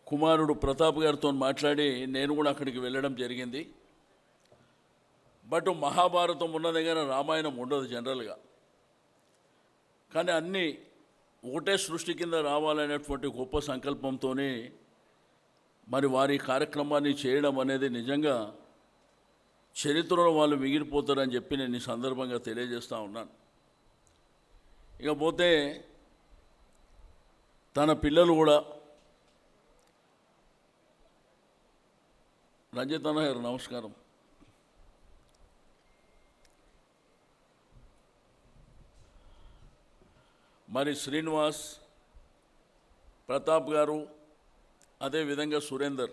S7: కుమారుడు ప్రతాప్ గారితో మాట్లాడి నేను కూడా అక్కడికి వెళ్ళడం జరిగింది. బట్ మహాభారతం ఉన్న దగ్గర రామాయణం ఉండదు జనరల్గా, కానీ అన్నీ ఒకటే సృష్టి కింద రావాలనేటువంటి గొప్ప సంకల్పంతో మరి వారి కార్యక్రమాన్ని చేయడం అనేది నిజంగా చరిత్రలో వాళ్ళు మిగిలిపోతారని చెప్పి నేను ఈ సందర్భంగా తెలియజేస్తూ ఉన్నాను. ఇకపోతే తన పిల్లలు కూడా రంజిత్ అన్న గారు నమస్కారం. మరి శ్రీనివాస్, ప్రతాప్ గారు, అదేవిధంగా సురేందర్,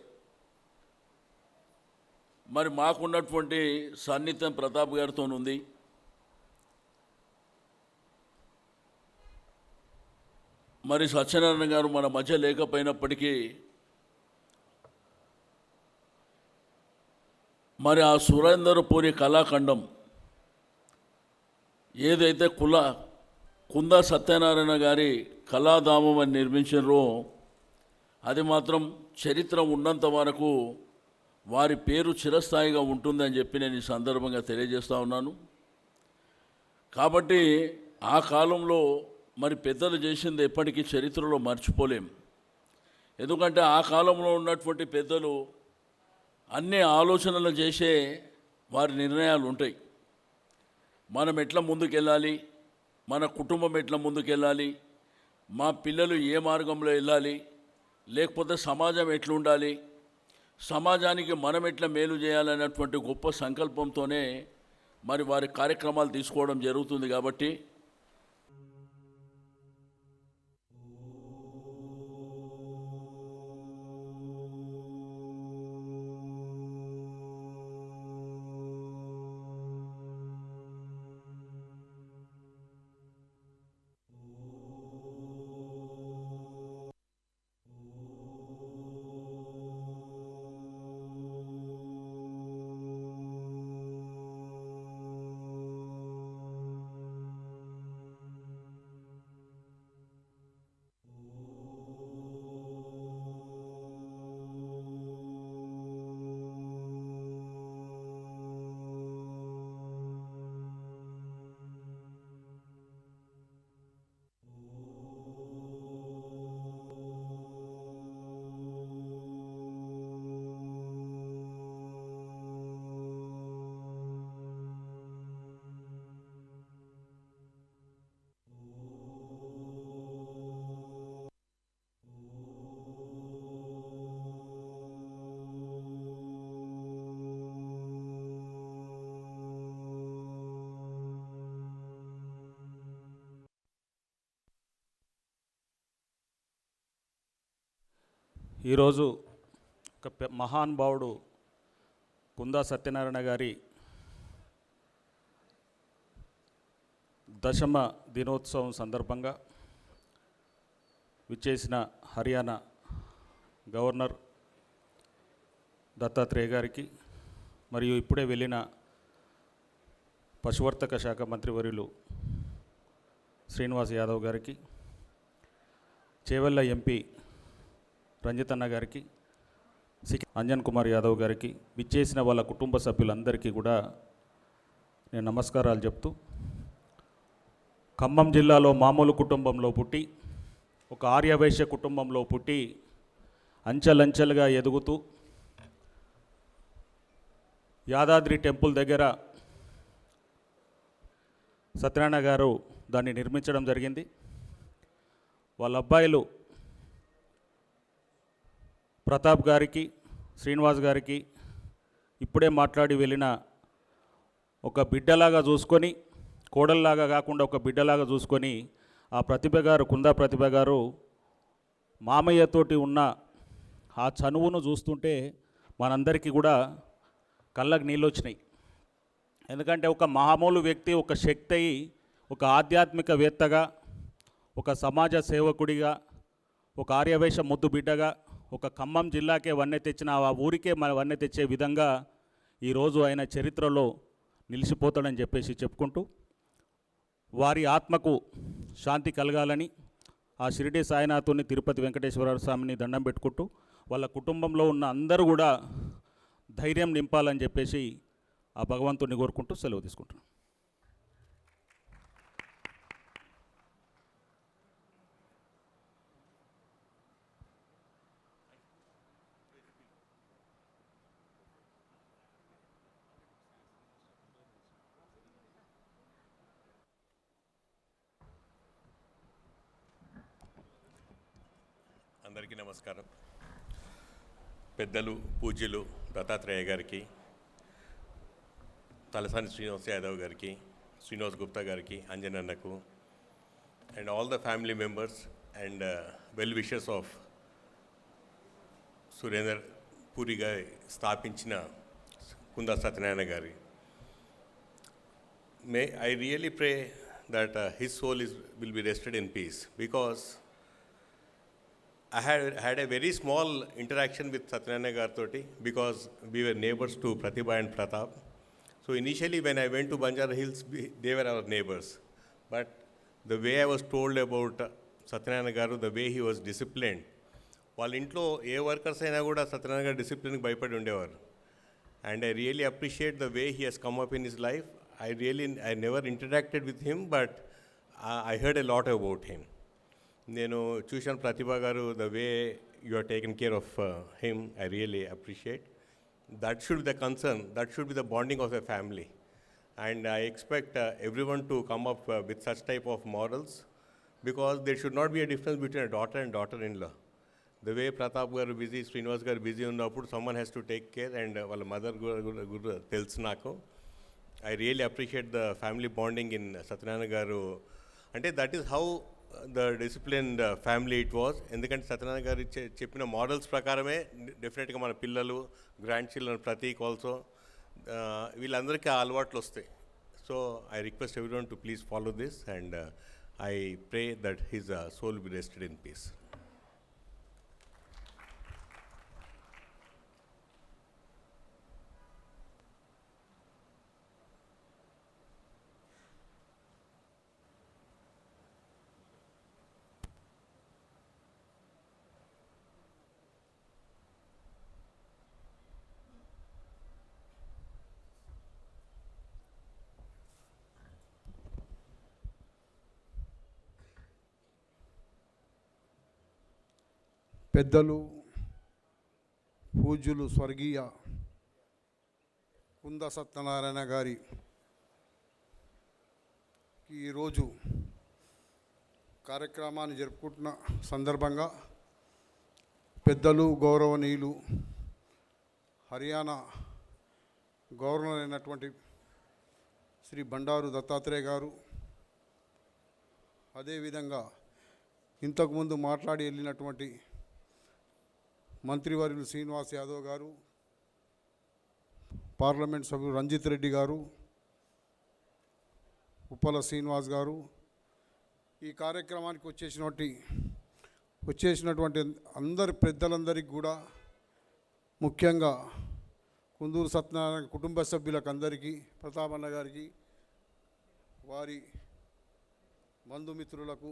S7: మరి మాకున్నటువంటి సాన్నిధ్యం ప్రతాప్ గారితో ఉంది. మరి సత్యనారాయణ గారు మన మధ్య లేకపోయినప్పటికీ మరి ఆ సురేందర్పురి కళాఖండం ఏదైతే కుందా సత్యనారాయణ గారి కళాధామం అని నిర్మించారో అది మాత్రం చరిత్ర ఉన్నంత వరకు వారి పేరు చిరస్థాయిగా ఉంటుందని చెప్పి నేను ఈ సందర్భంగా తెలియజేస్తూ ఉన్నాను. కాబట్టి ఆ కాలంలో మరి పెద్దలు చేసింది ఎప్పటికీ చరిత్రలో మర్చిపోలేం. ఎందుకంటే ఆ కాలంలో ఉన్నటువంటి పెద్దలు అన్ని ఆలోచనలు చేసే వారి నిర్ణయాలు ఉంటాయి. మనం ఎట్లా ముందుకెళ్ళాలి, మన కుటుంబం ఎట్లా ముందుకెళ్ళాలి, మా పిల్లలు ఏ మార్గంలో వెళ్ళాలి, లేకపోతే సమాజం ఎట్లుండాలి, సమాజానికి మనం ఎట్లా మేలు చేయాలనేటువంటి గొప్ప సంకల్పంతోనే మరి వారి కార్యక్రమాలు తీసుకోవడం జరుగుతుంది. కాబట్టి
S8: ఈరోజు ఒక మహానుభావుడు కుందా సత్యనారాయణ గారి దశమ దినోత్సవం సందర్భంగా విచ్చేసిన హర్యానా గవర్నర్ దత్తాత్రేయ గారికి మరియు ఇప్పుడే వెళ్ళిన పశువర్ధక శాఖ మంత్రివర్యులు శ్రీనివాస్ యాదవ్ గారికి, చేవెళ్ళ ఎంపీ రంజితన్న గారికి, అంజన్ కుమార్ యాదవ్ గారికి, విచ్చేసిన వాళ్ళ కుటుంబ సభ్యులందరికీ కూడా నేను నమస్కారాలు చెప్తూ, ఖమ్మం జిల్లాలో మామూలు కుటుంబంలో పుట్టి ఒక ఆర్యవైశ్య కుటుంబంలో పుట్టి అంచెలంచెలుగా ఎదుగుతూ యాదాద్రి టెంపుల్ దగ్గర సత్యనారాయణ గారు దాన్ని నిర్మించడం జరిగింది. వాళ్ళ అబ్బాయిలు ప్రతాప్ గారికి, శ్రీనివాస్ గారికి ఇప్పుడే మాట్లాడి వెళ్ళిన ఒక బిడ్డలాగా చూసుకొని, కోడల్లాగా కాకుండా ఒక బిడ్డలాగా చూసుకొని ఆ ప్రతిభ గారు, కుందా ప్రతిభ గారు మామయ్యతోటి ఉన్న ఆ చనువును చూస్తుంటే మనందరికీ కూడా కళ్ళకు నీళ్ళు వచ్చినాయి. ఎందుకంటే ఒక మామూలు వ్యక్తి ఒక శక్తి అయి, ఒక ఆధ్యాత్మికవేత్తగా, ఒక సమాజ సేవకుడిగా, ఒక ఆర్యవైశ్య ముద్దు బిడ్డగా, ఒక ఖమ్మం జిల్లాకే వన్నె తెచ్చిన, ఆ ఊరికే మన వన్నె తెచ్చే విధంగా ఈరోజు ఆయన చరిత్రలో నిలిచిపోతాడని చెప్పేసి చెప్పుకుంటూ, వారి ఆత్మకు శాంతి కలగాలని ఆ షిరిడి సాయినాథుని, తిరుపతి వెంకటేశ్వర స్వామిని దండం పెట్టుకుంటూ, వాళ్ళ కుటుంబంలో ఉన్న అందరూ కూడా ధైర్యం నింపాలని చెప్పేసి ఆ భగవంతుని కోరుకుంటూ సెలవు తీసుకుంటున్నాను.
S9: అందరికీ నమస్కారం. పెద్దలు పూజ్యులు దత్తాత్రేయ గారికి, తలసాని శ్రీనివాస్ యాదవ్ గారికి, శ్రీనివాస్ గుప్తా గారికి, అంజనన్నకు, and all the family members and well wishers of Surendrapuri గారి స్థాపించిన కుందా సత్యనారాయణ గారి. I really pray that his soul will be rested in peace, because I had a very small interaction with Satyanarayana Gaaru because we were neighbors to Pratibha and Pratap. So initially when I went to Banjara Hills, they were our neighbors. But the way I was told about Satyanarayana Gaaru, the way he was disciplined, వాళ్ళ ఇంట్లో ఏ workers అయినా కూడా సత్యనారాయణ గారు డిసిప్లిన్కి భయపడి ఉండేవారు. And I really appreciate the way he has come up in his life. I never interacted with him, but I heard a lot about him. నేను చూశాను ప్రతిభా గారు, the way you are taken care of him, I really appreciate. That should be the concern, that should be the bonding of a family. And I expect every one to come up with such type of morals, because there should not be a difference between a daughter and daughter-in-law. The way Pratap garu busy, Srinivas garu busy ఉన్నప్పుడు someone has to take care, and వాళ్ళ mother గురు తెలుసు నాకు. I really appreciate the family bonding in Satyanarayana Gaaru. అంటే that is how the disciplined family it was. ఎందుకంటే సత్యనారాయణ గారు చెప్పిన models ప్రకారమే డెఫినెట్గా మన పిల్లలు, గ్రాండ్ చిల్డ్రన్, ప్రతీక్ ఆల్సో వీళ్ళందరికీ ఆ అలవాట్లు వస్తాయి. So I request everyone to please follow this, and I pray that his soul be rested in peace.
S10: పెద్దలు పూజ్యులు స్వర్గీయ కుంద సత్యనారాయణ గారి ఈరోజు కార్యక్రమాన్ని జరుపుకుంటున్న సందర్భంగా పెద్దలు, గౌరవనీయులు, హర్యానా గవర్నర్ అయినటువంటి శ్రీ బండారు దత్తాత్రేయ గారు, అదేవిధంగా ఇంతకుముందు మాట్లాడి వెళ్ళినటువంటి మంత్రివర్యులు శ్రీనివాస్ యాదవ్ గారు, పార్లమెంట్ సభ్యులు రంజిత్ రెడ్డి గారు, ఉప్పల శ్రీనివాస్ గారు, ఈ కార్యక్రమానికి వచ్చేసినటువంటి అందరి పెద్దలందరికీ కూడా, ముఖ్యంగా కుందూరు సత్యనారాయణ కుటుంబ సభ్యులకు అందరికీ, ప్రతాపన్న గారికి, వారి బంధుమిత్రులకు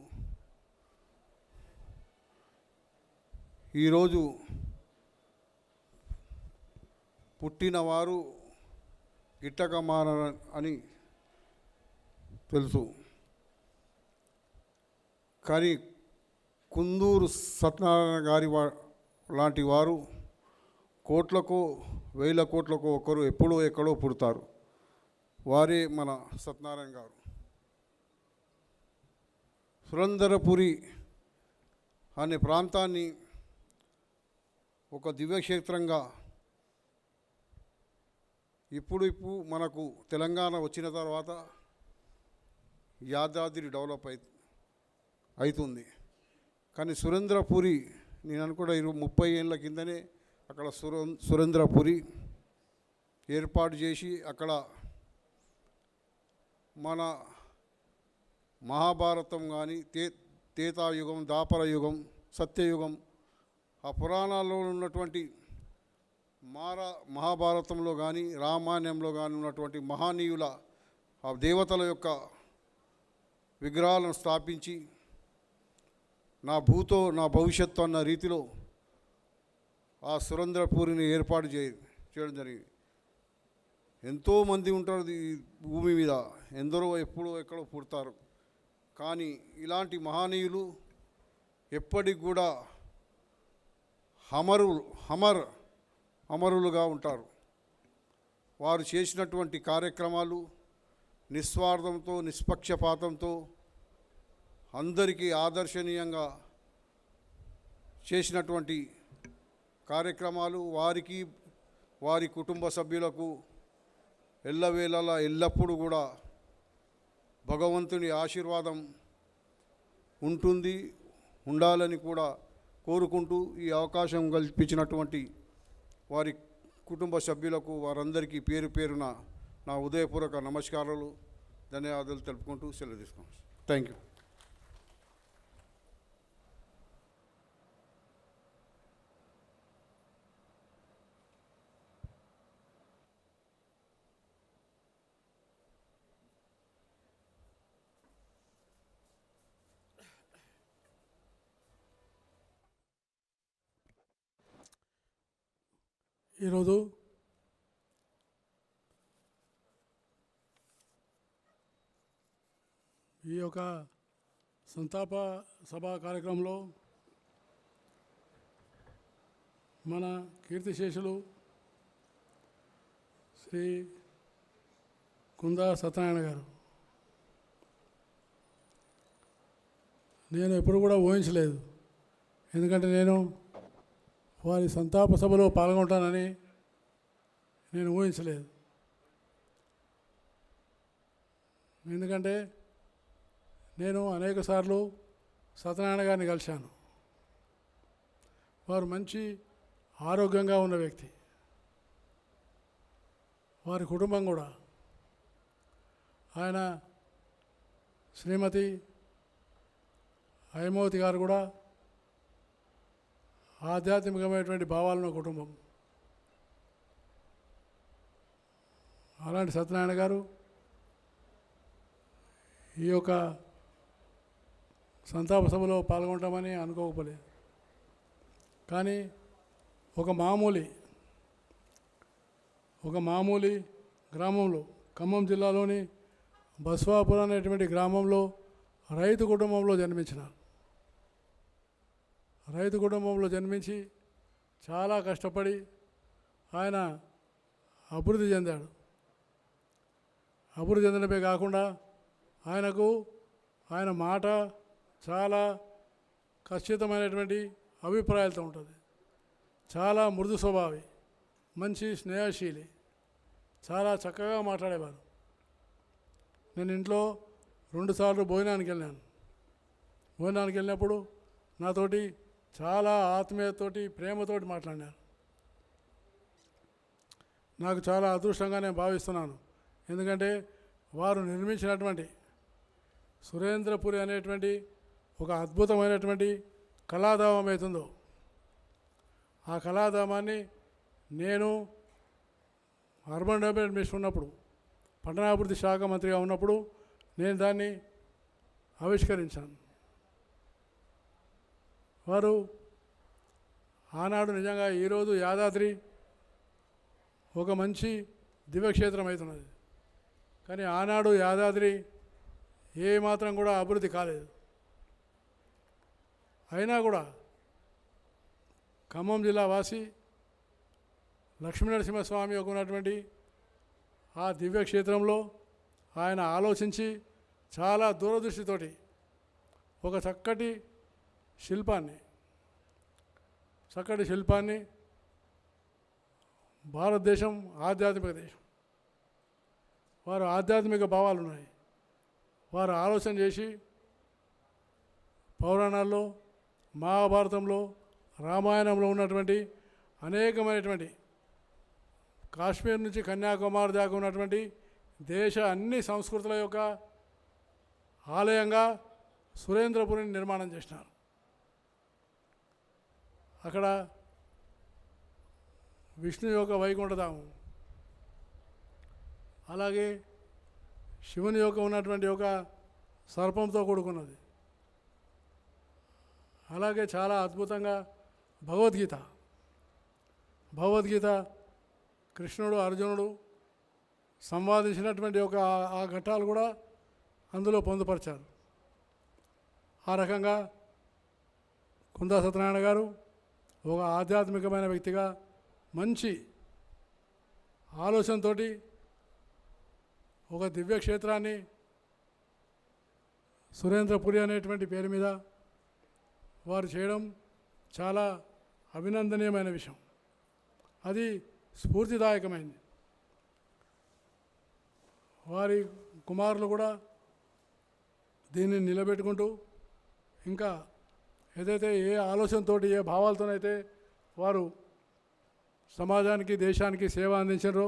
S10: ఈరోజు పుట్టినవారు గిట్టక మారని తెలుసు, కానీ కుందూరు సత్యనారాయణ గారి లాంటి వారు కోట్లకు, వేల కోట్లకు ఒకరు ఎప్పుడో ఎక్కడో పుడతారు. వారే మన సత్యనారాయణ గారు. సురేంద్రపురి అనే ప్రాంతాన్ని ఒక దివ్యక్షేత్రంగా ఇప్పుడు మనకు తెలంగాణ వచ్చిన తర్వాత యాదాద్రి డెవలప్ అవుతుంది. కానీ సురేంద్రపురి, నేను అనుకుంటా 30 ఏళ్ళ కిందనే అక్కడ సురేంద్రపురి ఏర్పాటు చేసి అక్కడ మన మహాభారతం కానీ, త్రేతాయుగం, ద్వాపర యుగం, సత్యయుగం, ఆ పురాణాల్లో ఉన్నటువంటి మహాభారతంలో కానీ, రామాయణంలో కానీ ఉన్నటువంటి మహనీయుల ఆ దేవతల యొక్క విగ్రహాలను స్థాపించి నా భవిష్యత్తు అన్న రీతిలో ఆ సురేంద్రపూరిని ఏర్పాటు చేయడం జరిగింది. ఎంతోమంది ఉంటారు ఈ భూమి మీద, ఎందరో ఎప్పుడో ఎక్కడో పుడతారు, కానీ ఇలాంటి మహనీయులు ఎప్పటికి కూడా అమరులుగా ఉంటారు. వారు చేసినటువంటి కార్యక్రమాలు నిస్వార్థంతో, నిష్పక్షపాతంతో అందరికీ ఆదర్శనీయంగా చేసినటువంటి కార్యక్రమాలు వారికి, వారి కుటుంబ సభ్యులకు ఎల్లవేళలా ఎల్లప్పుడూ కూడా భగవంతుని ఆశీర్వాదం ఉండాలని కూడా కోరుకుంటూ, ఈ అవకాశం కల్పించినటువంటి వారి కుటుంబ సభ్యులకు, వారందరికీ పేరు పేరున నా ఉదయపూర్వక నమస్కారాలు, ధన్యవాదాలు తెలుపుకుంటూ సెలవు తీసుకున్నాను. Thank you.
S11: ఈరోజు ఈ యొక్క సంతాప సభా కార్యక్రమంలో మన కీర్తిశేషులు శ్రీ కుందా సత్యనారాయణ గారు నేను ఎప్పుడు కూడా ఊహించలేదు. ఎందుకంటే నేను వారి సంతాప సభలో పాల్గొంటానని నేను ఊహించలేదు. ఎందుకంటే నేను అనేక సార్లు సత్యనారాయణ గారిని కలిశాను. వారు మంచి ఆరోగ్యంగా ఉన్న వ్యక్తి. వారి కుటుంబం కూడా, ఆయన శ్రీమతి హైమవతి గారు కూడా ఆధ్యాత్మికమైనటువంటి భావాలను కుటుంబం. అలాంటి సత్యనారాయణ గారు ఈ యొక్క సంతాప సభలో పాల్గొంటామని అనుకోకపోలేదు. కానీ ఒక మామూలు గ్రామంలో, ఖమ్మం జిల్లాలోని బస్వాపురం అనేటువంటి గ్రామంలో రైతు కుటుంబంలో జన్మించినారు. రైతు కుటుంబంలో జన్మించి చాలా కష్టపడి ఆయన అభివృద్ధి చెందాడు. అభివృద్ధి చెందడమే కాకుండా ఆయన మాట చాలా ఖచ్చితమైనటువంటి అభిప్రాయాలతో ఉంటుంది. చాలా మృదు స్వభావి, మంచి స్నేహశీలి, చాలా చక్కగా మాట్లాడేవారు. నేను ఇంట్లో 2 సార్లు భోజనానికి వెళ్ళినప్పుడు నాతోటి చాలా ఆత్మీయతతోటి, ప్రేమతోటి మాట్లాడినారు. నాకు చాలా అదృష్టంగా నేను భావిస్తున్నాను. ఎందుకంటే వారు నిర్మించినటువంటి సురేంద్రపురి అనేటువంటి ఒక అద్భుతమైనటువంటి కళాధామం అవుతుందో, ఆ కళాధామాన్ని నేను అర్బన్ డెవలప్మెంట్ మినిస్టర్ ఉన్నప్పుడు, పట్టణాభివృద్ధి శాఖ మంత్రిగా ఉన్నప్పుడు నేను దాన్ని ఆవిష్కరించాను. వారు ఆనాడు నిజంగా ఈరోజు యాదాద్రి ఒక మంచి దివ్యక్షేత్రం అవుతున్నది. కానీ ఆనాడు యాదాద్రి ఏమాత్రం కూడా అభివృద్ధి కాలేదు. అయినా కూడా ఖమ్మం జిల్లా వాసి లక్ష్మీనరసింహస్వామి యొక్క ఉన్నటువంటి ఆ దివ్యక్షేత్రంలో ఆయన ఆలోచించి చాలా దూరదృష్టితోటి ఒక చక్కటి శిల్పాన్ని భారతదేశం ఆధ్యాత్మిక దేశం, వారు ఆధ్యాత్మిక భావాలు ఉన్నాయి. వారు ఆలోచన చేసి పౌరాణాల్లో, మహాభారతంలో, రామాయణంలో ఉన్నటువంటి అనేకమైనటువంటి కాశ్మీర్ నుంచి కన్యాకుమారి దాకా ఉన్నటువంటి దేశ అన్ని సంస్కృతుల యొక్క ఆలయంగా సురేంద్రపురిని నిర్మాణం చేసినారు. అక్కడ విష్ణు యొక్క వైకుంఠధామం, అలాగే శివుని యొక్క ఉన్నటువంటి ఒక సర్పంతో కూడుకున్నది. అలాగే చాలా అద్భుతంగా భగవద్గీత కృష్ణుడు అర్జునుడు సంవాదించినటువంటి ఒక ఆ ఘట్టాలు కూడా అందులో పొందుపరిచారు. ఆ రకంగా కుందా సత్యనారాయణ గారు ఒక ఆధ్యాత్మికమైన వ్యక్తిగా మంచి ఆలోచనతోటి ఒక దివ్యక్షేత్రాన్ని సురేంద్రపురి అనేటువంటి పేరు మీద వారు చేయడం చాలా అభినందనీయమైన విషయం. అది స్ఫూర్తిదాయకమైంది. వారి కుమారులు కూడా దీన్ని నిలబెట్టుకుంటూ ఇంకా ఏదైతే ఏ ఆలోచనతోటి, ఏ భావాలతోనైతే వారు సమాజానికి, దేశానికి సేవ అందించారో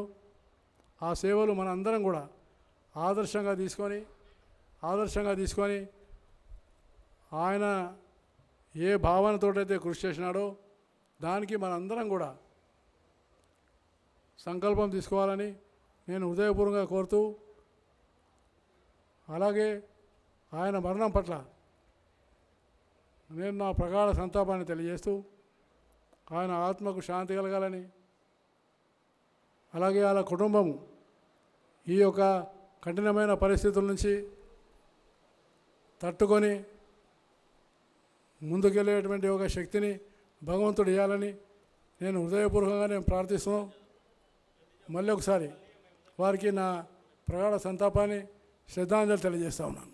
S11: ఆ సేవలు మనందరం కూడా ఆదర్శంగా తీసుకొని ఆయన ఏ భావనతోటైతే కృషి చేసినాడో దానికి మనందరం కూడా సంకల్పం తీసుకోవాలని నేను హృదయపూర్వకంగా కోరుతూ, అలాగే ఆయన మరణం పట్ల నేను నా ప్రగాఢ సంతాపాన్ని తెలియజేస్తూ ఆయన ఆత్మకు శాంతి కలగాలని, అలాగే వాళ్ళ కుటుంబము ఈ యొక్క కఠినమైన పరిస్థితుల నుంచి తట్టుకొని ముందుకెళ్ళేటువంటి ఒక శక్తిని భగవంతుడు ఇవ్వాలని నేను హృదయపూర్వకంగా నేను ప్రార్థిస్తున్నాను. మళ్ళీ ఒకసారి వారికి నా ప్రగాఢ సంతాపాన్ని, శ్రద్ధాంజలి తెలియజేస్తా ఉన్నాను.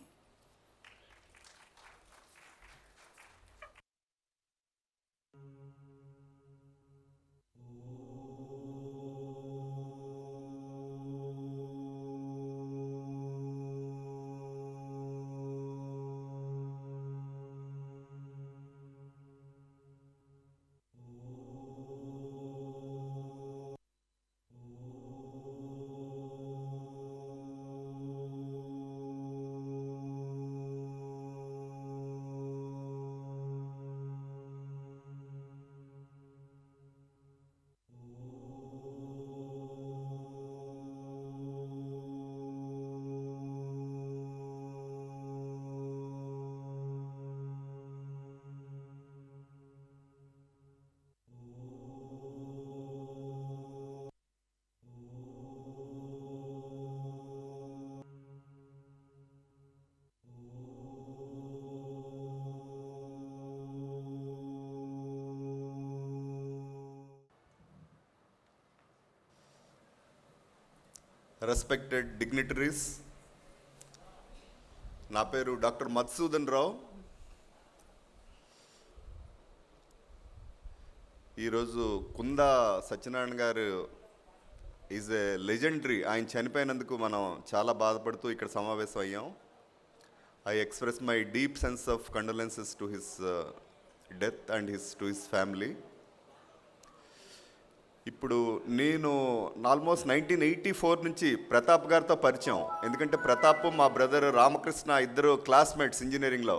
S12: రెస్పెక్టెడ్ డిగ్నిటరీస్, నా పేరు డాక్టర్ మధుసూదన్ రావు. ఈరోజు కుందా సత్యనారాయణ గారు ఈజ్ ఏ లెజెండరీ. ఆయన చనిపోయినందుకు మనం చాలా బాధపడుతూ ఇక్కడ సమావేశం అయ్యాం. I express my deep sense of condolences to his death and to his family. ఇప్పుడు నేను ఆల్మోస్ట్ 1984 నుంచి ప్రతాప్ గారితో పరిచయం. ఎందుకంటే ప్రతాప్ మా బ్రదర్ రామకృష్ణ ఇద్దరు క్లాస్మేట్స్ ఇంజనీరింగ్లో.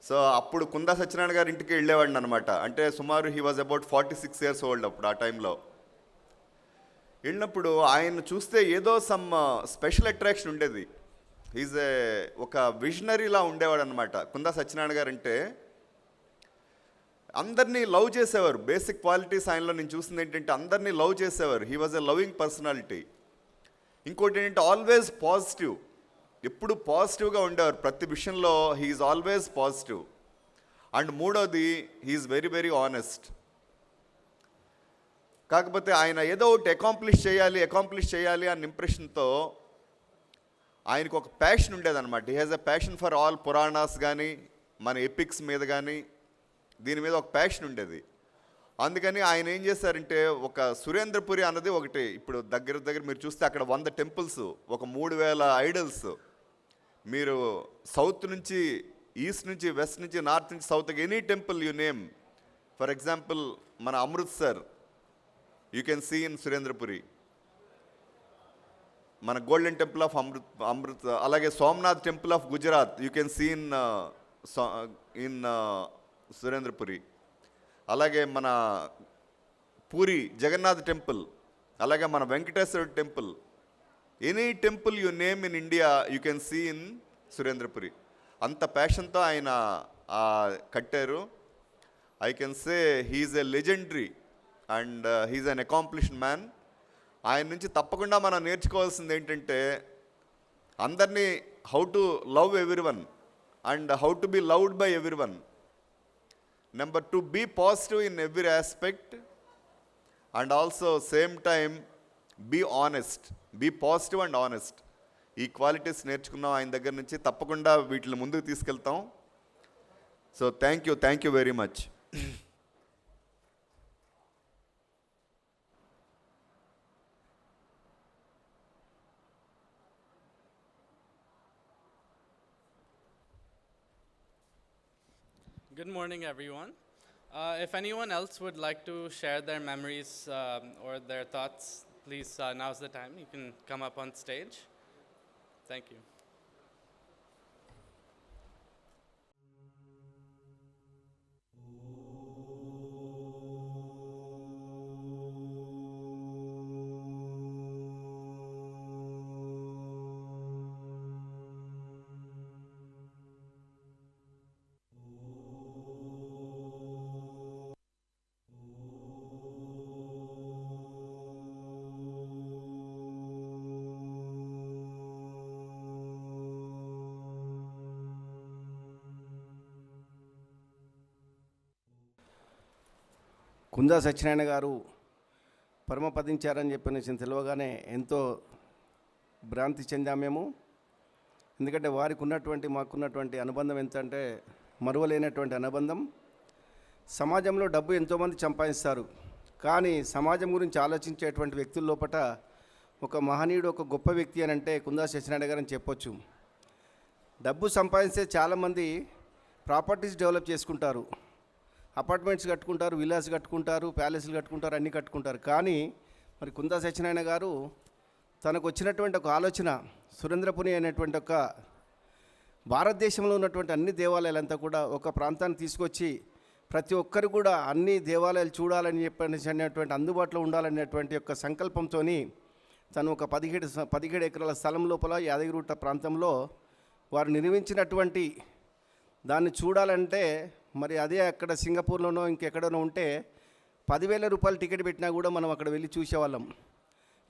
S12: సో అప్పుడు కుందా సత్యనారాయణ గారి ఇంటికి వెళ్ళేవాడిని అనమాట. అంటే సుమారు he was about 46 years old అప్పుడు ఆ టైంలో. వెళ్ళినప్పుడు ఆయన చూస్తే ఏదో సమ్ స్పెషల్ అట్రాక్షన్ ఉండేది. హీజ్ ఒక విజనరీలా ఉండేవాడు అనమాట. కుందా సత్యనారాయణ గారు అంటే అందరినీ లవ్ చేసేవారు. బేసిక్ క్వాలిటీస్ ఆయనలో నేను చూసింది ఏంటంటే అందరినీ లవ్ చేసేవారు. He was a loving personality. ఇంకోటి ఏంటంటే ఆల్వేస్ పాజిటివ్, ఎప్పుడు పాజిటివ్గా ఉండేవారు ప్రతి విషయంలో. He is always positive. అండ్ మూడోది హీఈస్ వెరీ వెరీ ఆనెస్ట్. కాకపోతే ఆయన ఏదో ఒకటి అకాంప్లిష్ చేయాలి అన్న ఇంప్రెషన్తో ఆయనకు ఒక ప్యాషన్ ఉండేదన్నమాట. He has a passion for all Puranas కానీ మన ఎపిక్స్ మీద కానీ దీని మీద ఒక ప్యాషన్ ఉండేది. అందుకని ఆయన ఏం చేశారంటే ఒక సురేంద్రపురి అన్నది ఒకటి, ఇప్పుడు దగ్గర మీరు చూస్తే అక్కడ 100 temples, ఒక 3000 idols. మీరు సౌత్ నుంచి, ఈస్ట్ నుంచి, వెస్ట్ నుంచి, నార్త్ నుంచి, south, any temple you name. For example మన Amritsar you can see in Surendrapuri. మన గోల్డెన్ టెంపుల్ ఆఫ్ అమృత్, అలాగే Somnath temple of Gujarat you can see in Surendrapuri. అలాగే మన పూరి జగన్నాథ్ టెంపుల్, అలాగే మన Venkateswara temple, any temple you name in India you can see in Surendrapuri. అంత ప్యాషన్తో ఆయన కట్టారు. I can say he's a legendary and he's an accomplished man. ఆయన నుంచి తప్పకుండా మనం నేర్చుకోవాల్సింది ఏంటంటే అందరినీ how to love everyone and how to be loved by everyone. Number 2, be positive in every aspect and also same time be honest. Be positive and honest. ఈ qualities నేర్చుకున్నాం ఆయన దగ్గర నుంచి. తప్పకుండా వీటిని ముందుకు తీసుకెళ్తాం. So thank you very much.
S13: Good morning, everyone. If anyone else would like to share their memories or their thoughts, please, now's the time. You can come up on stage. Thank you.
S14: Kunda Satyanarayana గారు పరమపదించారని చెప్పిన తెలియగానే ఎంతో భ్రాంతి చెందాం మేము. ఎందుకంటే మాకున్నటువంటి అనుబంధం ఎంత అంటే మరువలేనటువంటి అనుబంధం. సమాజంలో డబ్బు ఎంతోమంది సంపాదిస్తారు, కానీ సమాజం గురించి ఆలోచించేటువంటి వ్యక్తుల లోపల ఒక మహనీయుడు, ఒక గొప్ప వ్యక్తి అని అంటే కుందా సత్యనారాయణ గారు అని చెప్పొచ్చు. డబ్బు సంపాదిస్తే చాలామంది ప్రాపర్టీస్ డెవలప్ చేసుకుంటారు, అపార్ట్మెంట్స్ కట్టుకుంటారు, విల్లాస్ కట్టుకుంటారు, ప్యాలెస్లు కట్టుకుంటారు, అన్నీ కట్టుకుంటారు. కానీ మరి కుందా సత్యనారాయణ గారు తనకు వచ్చినటువంటి ఒక ఆలోచన, సురేంద్రపురి అనేటువంటి ఒక భారతదేశంలో ఉన్నటువంటి అన్ని దేవాలయాలంతా కూడా ఒక ప్రాంతాన్ని తీసుకొచ్చి ప్రతి ఒక్కరు కూడా అన్ని దేవాలయాలు చూడాలని చెప్పినటువంటి అందుబాటులో ఉండాలనేటువంటి యొక్క సంకల్పంతో తను ఒక 17 ఎకరాల స్థలం లోపల యాదగిరిగుట్ట ప్రాంతంలో వారు నిర్మించినటువంటి దాన్ని చూడాలంటే మరి అదే అక్కడ సింగపూర్లోనో ఇంకెక్కడనో ఉంటే 10,000 రూపాయలు టికెట్ పెట్టినా కూడా మనం అక్కడ వెళ్ళి చూసేవాళ్ళం.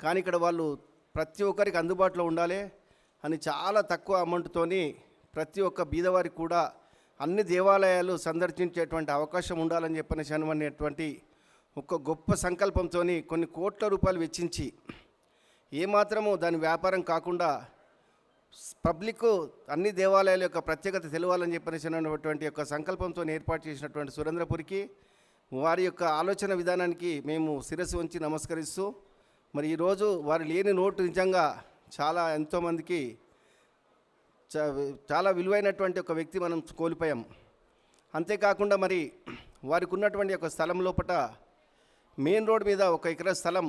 S14: కానీ ఇక్కడ వాళ్ళు ప్రతి ఒక్కరికి అందుబాటులో ఉండాలి అని చాలా తక్కువ అమౌంట్తోని ప్రతి ఒక్క బీదవారికి కూడా అన్ని దేవాలయాలు సందర్శించేటువంటి అవకాశం ఉండాలని చెప్పనేటువంటి ఒక గొప్ప సంకల్పంతో కొన్ని కోట్ల రూపాయలు వెచ్చించి ఏమాత్రము దాని వ్యాపారం కాకుండా పబ్లిక్ అన్ని దేవాలయాల యొక్క ప్రత్యేకత తెలవాలని చెప్పినటువంటి యొక్క సంకల్పంతో ఏర్పాటు చేసినటువంటి సురేంద్రపురికి వారి యొక్క ఆలోచన విధానానికి మేము శిరస్సు వంచి నమస్కరిస్తూ, మరి ఈరోజు వారు లేని నోటు నిజంగా ఎంతోమందికి చాలా విలువైనటువంటి ఒక వ్యక్తి మనం కోల్పోయాం. అంతేకాకుండా మరి వారికి ఉన్నటువంటి ఒక స్థలం లోపల మెయిన్ రోడ్ మీద 1 ఎకరా స్థలం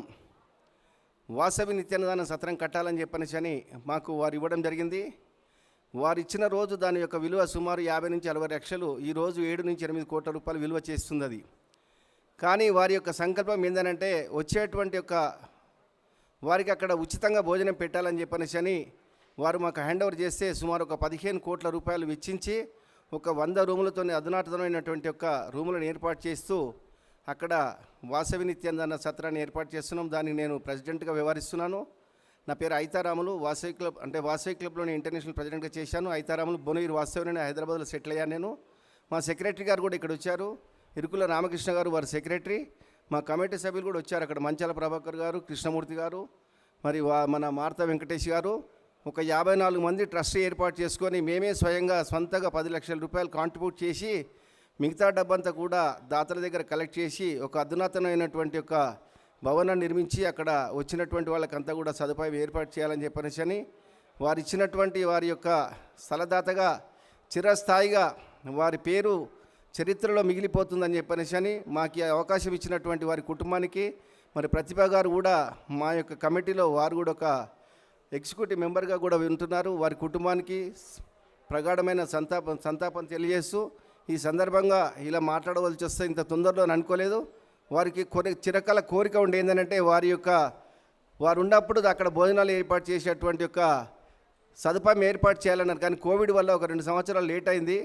S14: వాసవి నిత్యాన్నదాన సత్రం కట్టాలని చెప్పనేసి మాకు వారు ఇవ్వడం జరిగింది. వారు ఇచ్చిన రోజు దాని యొక్క విలువ సుమారు 50 నుంచి 60 లక్షలు, ఈరోజు 7 నుంచి 8 కోట్ల రూపాయలు విలువ చేస్తుంది అది. కానీ వారి యొక్క సంకల్పం ఏంటంటే వచ్చేటువంటి యొక్క వారికి అక్కడ ఉచితంగా భోజనం పెట్టాలని చెప్పనేసి వారు మాకు హ్యాండ్ ఓవర్ చేస్తే సుమారు ఒక 15 కోట్ల రూపాయలు వెచ్చించి ఒక 100 రూములతో అధునాతనమైనటువంటి ఒక రూములను ఏర్పాటు చేస్తూ అక్కడ వాసవి నిత్యాన్నదాన సత్రాన్ని ఏర్పాటు చేస్తున్నాం. దానికి నేను ప్రెసిడెంట్గా వ్యవహరిస్తున్నాను. నా పేరు ఐతారాములు. వాసవి క్లబ్లోని ఇంటర్నేషనల్ ప్రెసిడెంట్గా చేశాను. ఐతారాములు భువనగిరి వాస్తవ్యంలో హైదరాబాద్లో సెటిల్ అయ్యాను నేను. మా సెక్రటరీ గారు కూడా ఇక్కడ వచ్చారు, ఇరుకుల రామకృష్ణ గారు వారి సెక్రటరీ. మా కమిటీ సభ్యులు కూడా వచ్చారు, అక్కడ మంచాల ప్రభాకర్ గారు, కృష్ణమూర్తి గారు, మరి మన మార్తా వెంకటేష్ గారు. ఒక 54 మంది ట్రస్ట్ ఏర్పాటు చేసుకొని మేమే స్వయంగా సొంతగా 10 లక్షల రూపాయలు కాంట్రిబ్యూట్ చేసి మిగతా డబ్బంతా కూడా దాతల దగ్గర కలెక్ట్ చేసి ఒక అధునాతనమైనటువంటి ఒక భవనాన్ని నిర్మించి అక్కడ వచ్చినటువంటి వాళ్ళకంతా కూడా సదుపాయం ఏర్పాటు చేయాలని చెప్పనేసి వారు ఇచ్చినటువంటి వారి యొక్క స్థలదాతగా చిరస్థాయిగా వారి పేరు చరిత్రలో మిగిలిపోతుందని చెప్పనేసి మాకు అవకాశం ఇచ్చినటువంటి వారి కుటుంబానికి, మరి ప్రతిభ గారు కూడా మా యొక్క కమిటీలో వారు కూడా ఒక ఎగ్జిక్యూటివ్ మెంబర్గా కూడా ఉంటున్నారు. వారి కుటుంబానికి ప్రగాఢమైన సంతాపం తెలియజేస్తూ ఈ సందర్భంగా ఇలా మాట్లాడవలసి వస్తే ఇంత తొందరలో అనుకోలేదు. వారికి చిరకాల కోరిక ఉండి ఏంటంటే వారు ఉన్నప్పుడు అక్కడ భోజనాలు ఏర్పాటు చేసేటువంటి యొక్క సదుపాయం ఏర్పాటు చేయాలన్నారు. కానీ కోవిడ్ వల్ల ఒక 2 సంవత్సరాలు లేట్ అయింది.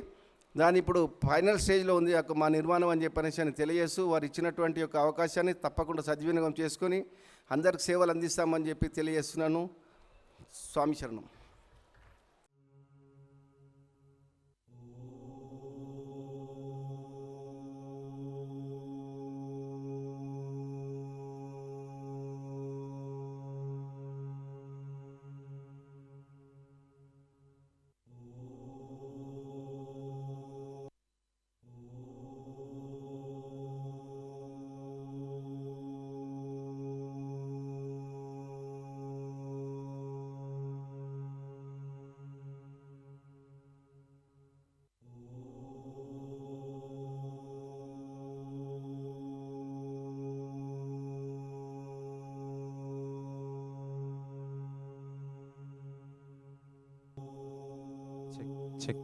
S14: దాని ఇప్పుడు ఫైనల్ స్టేజ్లో ఉంది మా నిర్మాణం అని చెప్పనేసి తెలియజేస్తూ వారు ఇచ్చినటువంటి యొక్క అవకాశాన్ని తప్పకుండా సద్వినియోగం చేసుకొని అందరికి సేవలు అందిస్తామని చెప్పి తెలియజేస్తున్నాను. స్వామి శరణం.
S2: చెక్.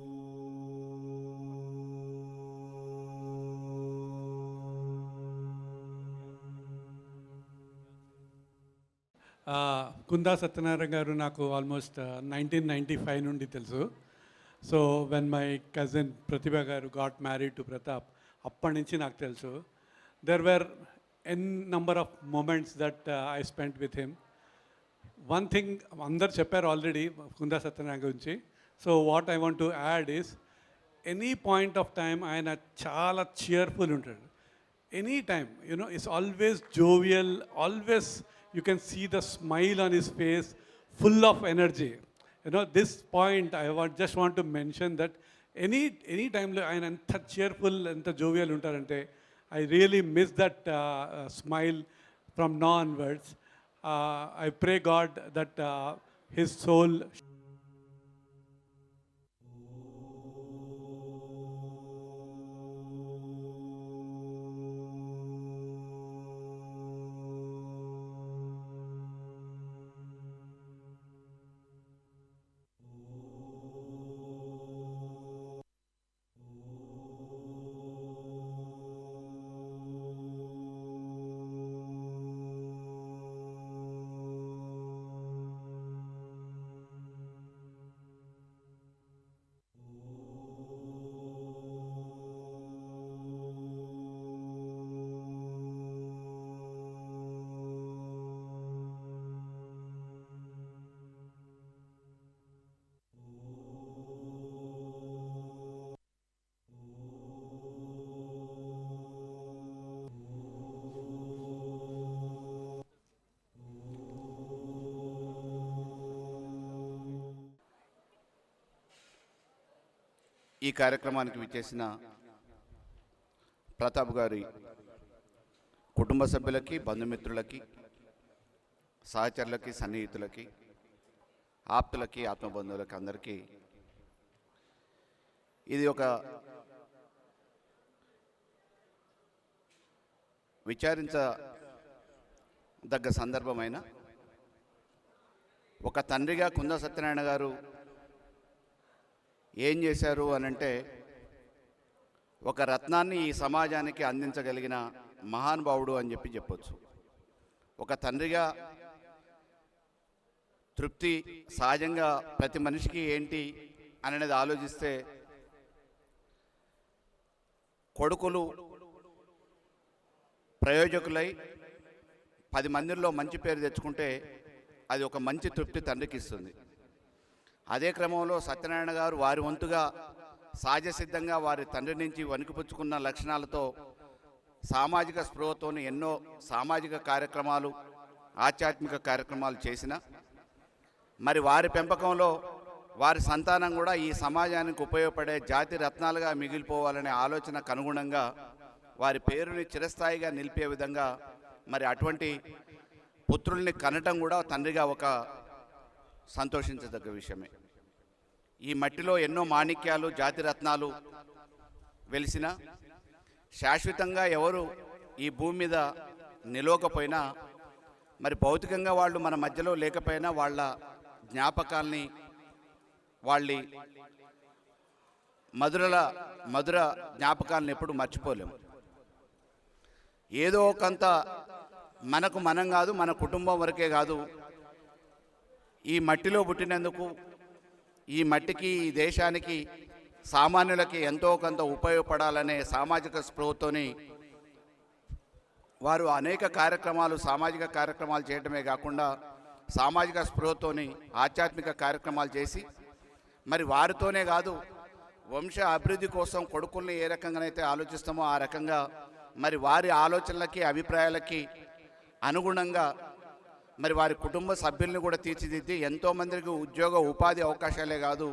S11: కుందా సత్యనారాయణ గారు నాకు ఆల్మోస్ట్ 1995 నుండి తెలుసు. So when my cousin Pratibha గారు గాట్ మ్యారీడ్ టు ప్రతాప్, అప్పటి నుంచి నాకు తెలుసు. There were n number of moments that I spent with him. One thing అందరు చెప్పారు ఆల్రెడీ కుందా సత్యనారాయణ గురించి. So what I want to add is any point of time ఆయన చాలా cheerful ఉంటాడు. Any time it's always jovial, always you can see the smile on his face, full of energy. This point I just want to mention that any time I am cheerful and jovial untarante, I really miss that smile from now onwards. I pray God that his soul
S15: ఈ కార్యక్రమానికి విచ్చేసిన ప్రతాప్ గారి కుటుంబ సభ్యులకి, బంధుమిత్రులకి, సహచరులకి, సన్నిహితులకి, ఆప్తులకి, ఆత్మబంధువులకి అందరికీ ఇది ఒక విచారించదగ్గ సందర్భమైన ఒక తండ్రిగా కుంద సత్యనారాయణ గారు ఏం చేశారు అనంటే ఒక రత్నాన్ని ఈ సమాజానికి అందించగలిగిన మహానుభావుడు అని చెప్పొచ్చు. ఒక తండ్రిగా తృప్తి సహజంగా ప్రతి మనిషికి ఏంటి అనేది ఆలోచిస్తే కొడుకులు ప్రయోజకులై 10 మందిలో మంచి పేరు తెచ్చుకుంటే అది ఒక మంచి తృప్తి తండ్రికి ఇస్తుంది. అదే క్రమంలో సత్యనారాయణ గారు వారి వంతుగా సహజసిద్ధంగా వారి తండ్రి నుంచి వణికిపుచ్చుకున్న లక్షణాలతో సామాజిక స్పృహతో ఎన్నో సామాజిక కార్యక్రమాలు, ఆధ్యాత్మిక కార్యక్రమాలు చేసిన మరి వారి పెంపకంలో వారి సంతానం కూడా ఈ సమాజానికి ఉపయోగపడే జాతి రత్నాలుగా మిగిలిపోవాలనే ఆలోచనకు అనుగుణంగా వారి పేరుని చిరస్థాయిగా నిలిపే విధంగా మరి అటువంటి పుత్రుల్ని కనటం కూడా తండ్రిగా ఒక సంతోషించదగ్గ విషయమే. ఈ మట్టిలో ఎన్నో మాణిక్యాలు, జాతి రత్నాలు వెలిసిన శాశ్వతంగా ఎవరు ఈ భూమి మీద నిలవకపోయినా మరి భౌతికంగా వాళ్ళు మన మధ్యలో లేకపోయినా వాళ్ళ జ్ఞాపకాల్ని, వాళ్ళ మధుర జ్ఞాపకాలను ఎప్పుడు మర్చిపోలేము. ఏదో కొంత మనం కాదు, మన కుటుంబం వరకే కాదు, ఈ మట్టిలో పుట్టినందుకు ఈ మట్టికి, ఈ దేశానికి, సామాన్యులకి ఎంతో కొంత ఉపయోగపడాలనే సామాజిక స్పృహతోని వారు అనేక కార్యక్రమాలు, సామాజిక కార్యక్రమాలు చేయటమే కాకుండా సామాజిక స్పృహతోని ఆధ్యాత్మిక కార్యక్రమాలు చేసి మరి వారితోనే కాదు, వంశ అభివృద్ధి కోసం కొడుకుల్ని ఏ రకంగానైతే ఆలోచిస్తామో ఆ రకంగా మరి వారి ఆలోచనలకి, అభిప్రాయాలకి అనుగుణంగా మరి వారి కుటుంబ సభ్యుల్ని కూడా తీర్చిదిద్ది ఎంతోమందికి ఉద్యోగ ఉపాధి అవకాశాలే కాదు,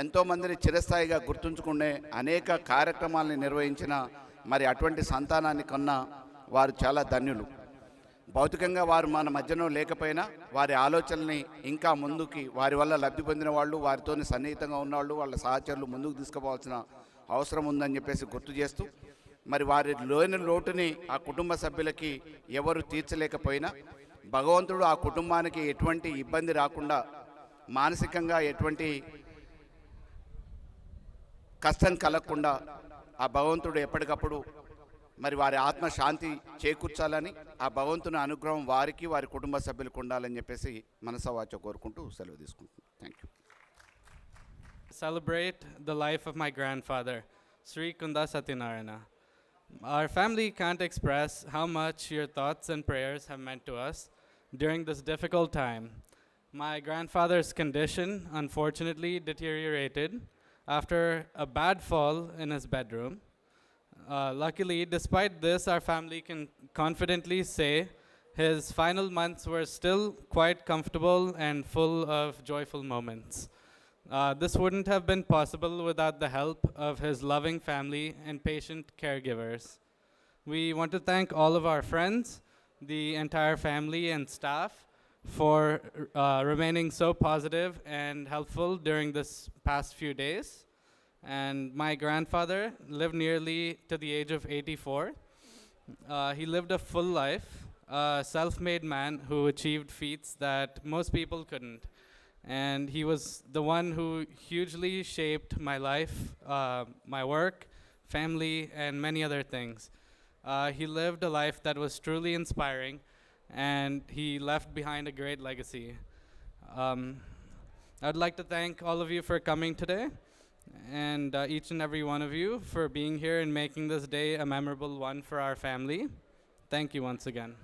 S15: ఎంతోమందిని చిరస్థాయిగా గుర్తుంచుకునే అనేక కార్యక్రమాలని నిర్వహించిన మరి అటువంటి సంతానాన్ని కన్నా వారు చాలా ధన్యులు. భౌతికంగా వారు మన మధ్యలో లేకపోయినా వారి ఆలోచనల్ని ఇంకా ముందుకి, వారి వల్ల లబ్ధి పొందిన వాళ్ళు, వారితో సన్నిహితంగా ఉన్నవాళ్ళు, వాళ్ళ సహచరులు ముందుకు తీసుకుపోవాల్సిన అవసరం ఉందని చెప్పేసి గుర్తు చేస్తూ మరి వారి లోని లోటుని ఆ కుటుంబ సభ్యులకి ఎవరు తీర్చలేకపోయినా భగవంతుడు ఆ కుటుంబానికి ఎటువంటి ఇబ్బంది రాకుండా, మానసికంగా ఎటువంటి కష్టం కలగకుండా ఆ భగవంతుడు ఎప్పటికప్పుడు మరి వారి ఆత్మ శాంతి చేకూర్చాలని, ఆ భగవంతుని అనుగ్రహం వారికి, వారి కుటుంబ సభ్యులకు ఉండాలని చెప్పేసి మనసవాచ కోరుకుంటూ సెలవు తీసుకుంటున్నాను. Thank you.
S13: Celebrate the life of my grandfather, Sri Kunda Satyanarayana. Our family can't express how much your thoughts and prayers have meant to us during this difficult time. My grandfather's condition unfortunately deteriorated after a bad fall in his bedroom. Luckily, despite this, our family can confidently say his final months were still quite comfortable and full of joyful moments. This wouldn't have been possible without the help of his loving family and patient caregivers. We want to thank all of our friends, the entire family and staff for remaining so positive and helpful during this past few days. And my grandfather lived nearly to the age of 84. He lived a full life, a self-made man who achieved feats that most people couldn't. And he was the one who hugely shaped my life, my work, family, and many other things. He lived a life that was truly inspiring, and he left behind a great legacy. I'd like to thank all of you for coming today, and each and every one of you for being here and making this day a memorable one for our family. Thank you once again.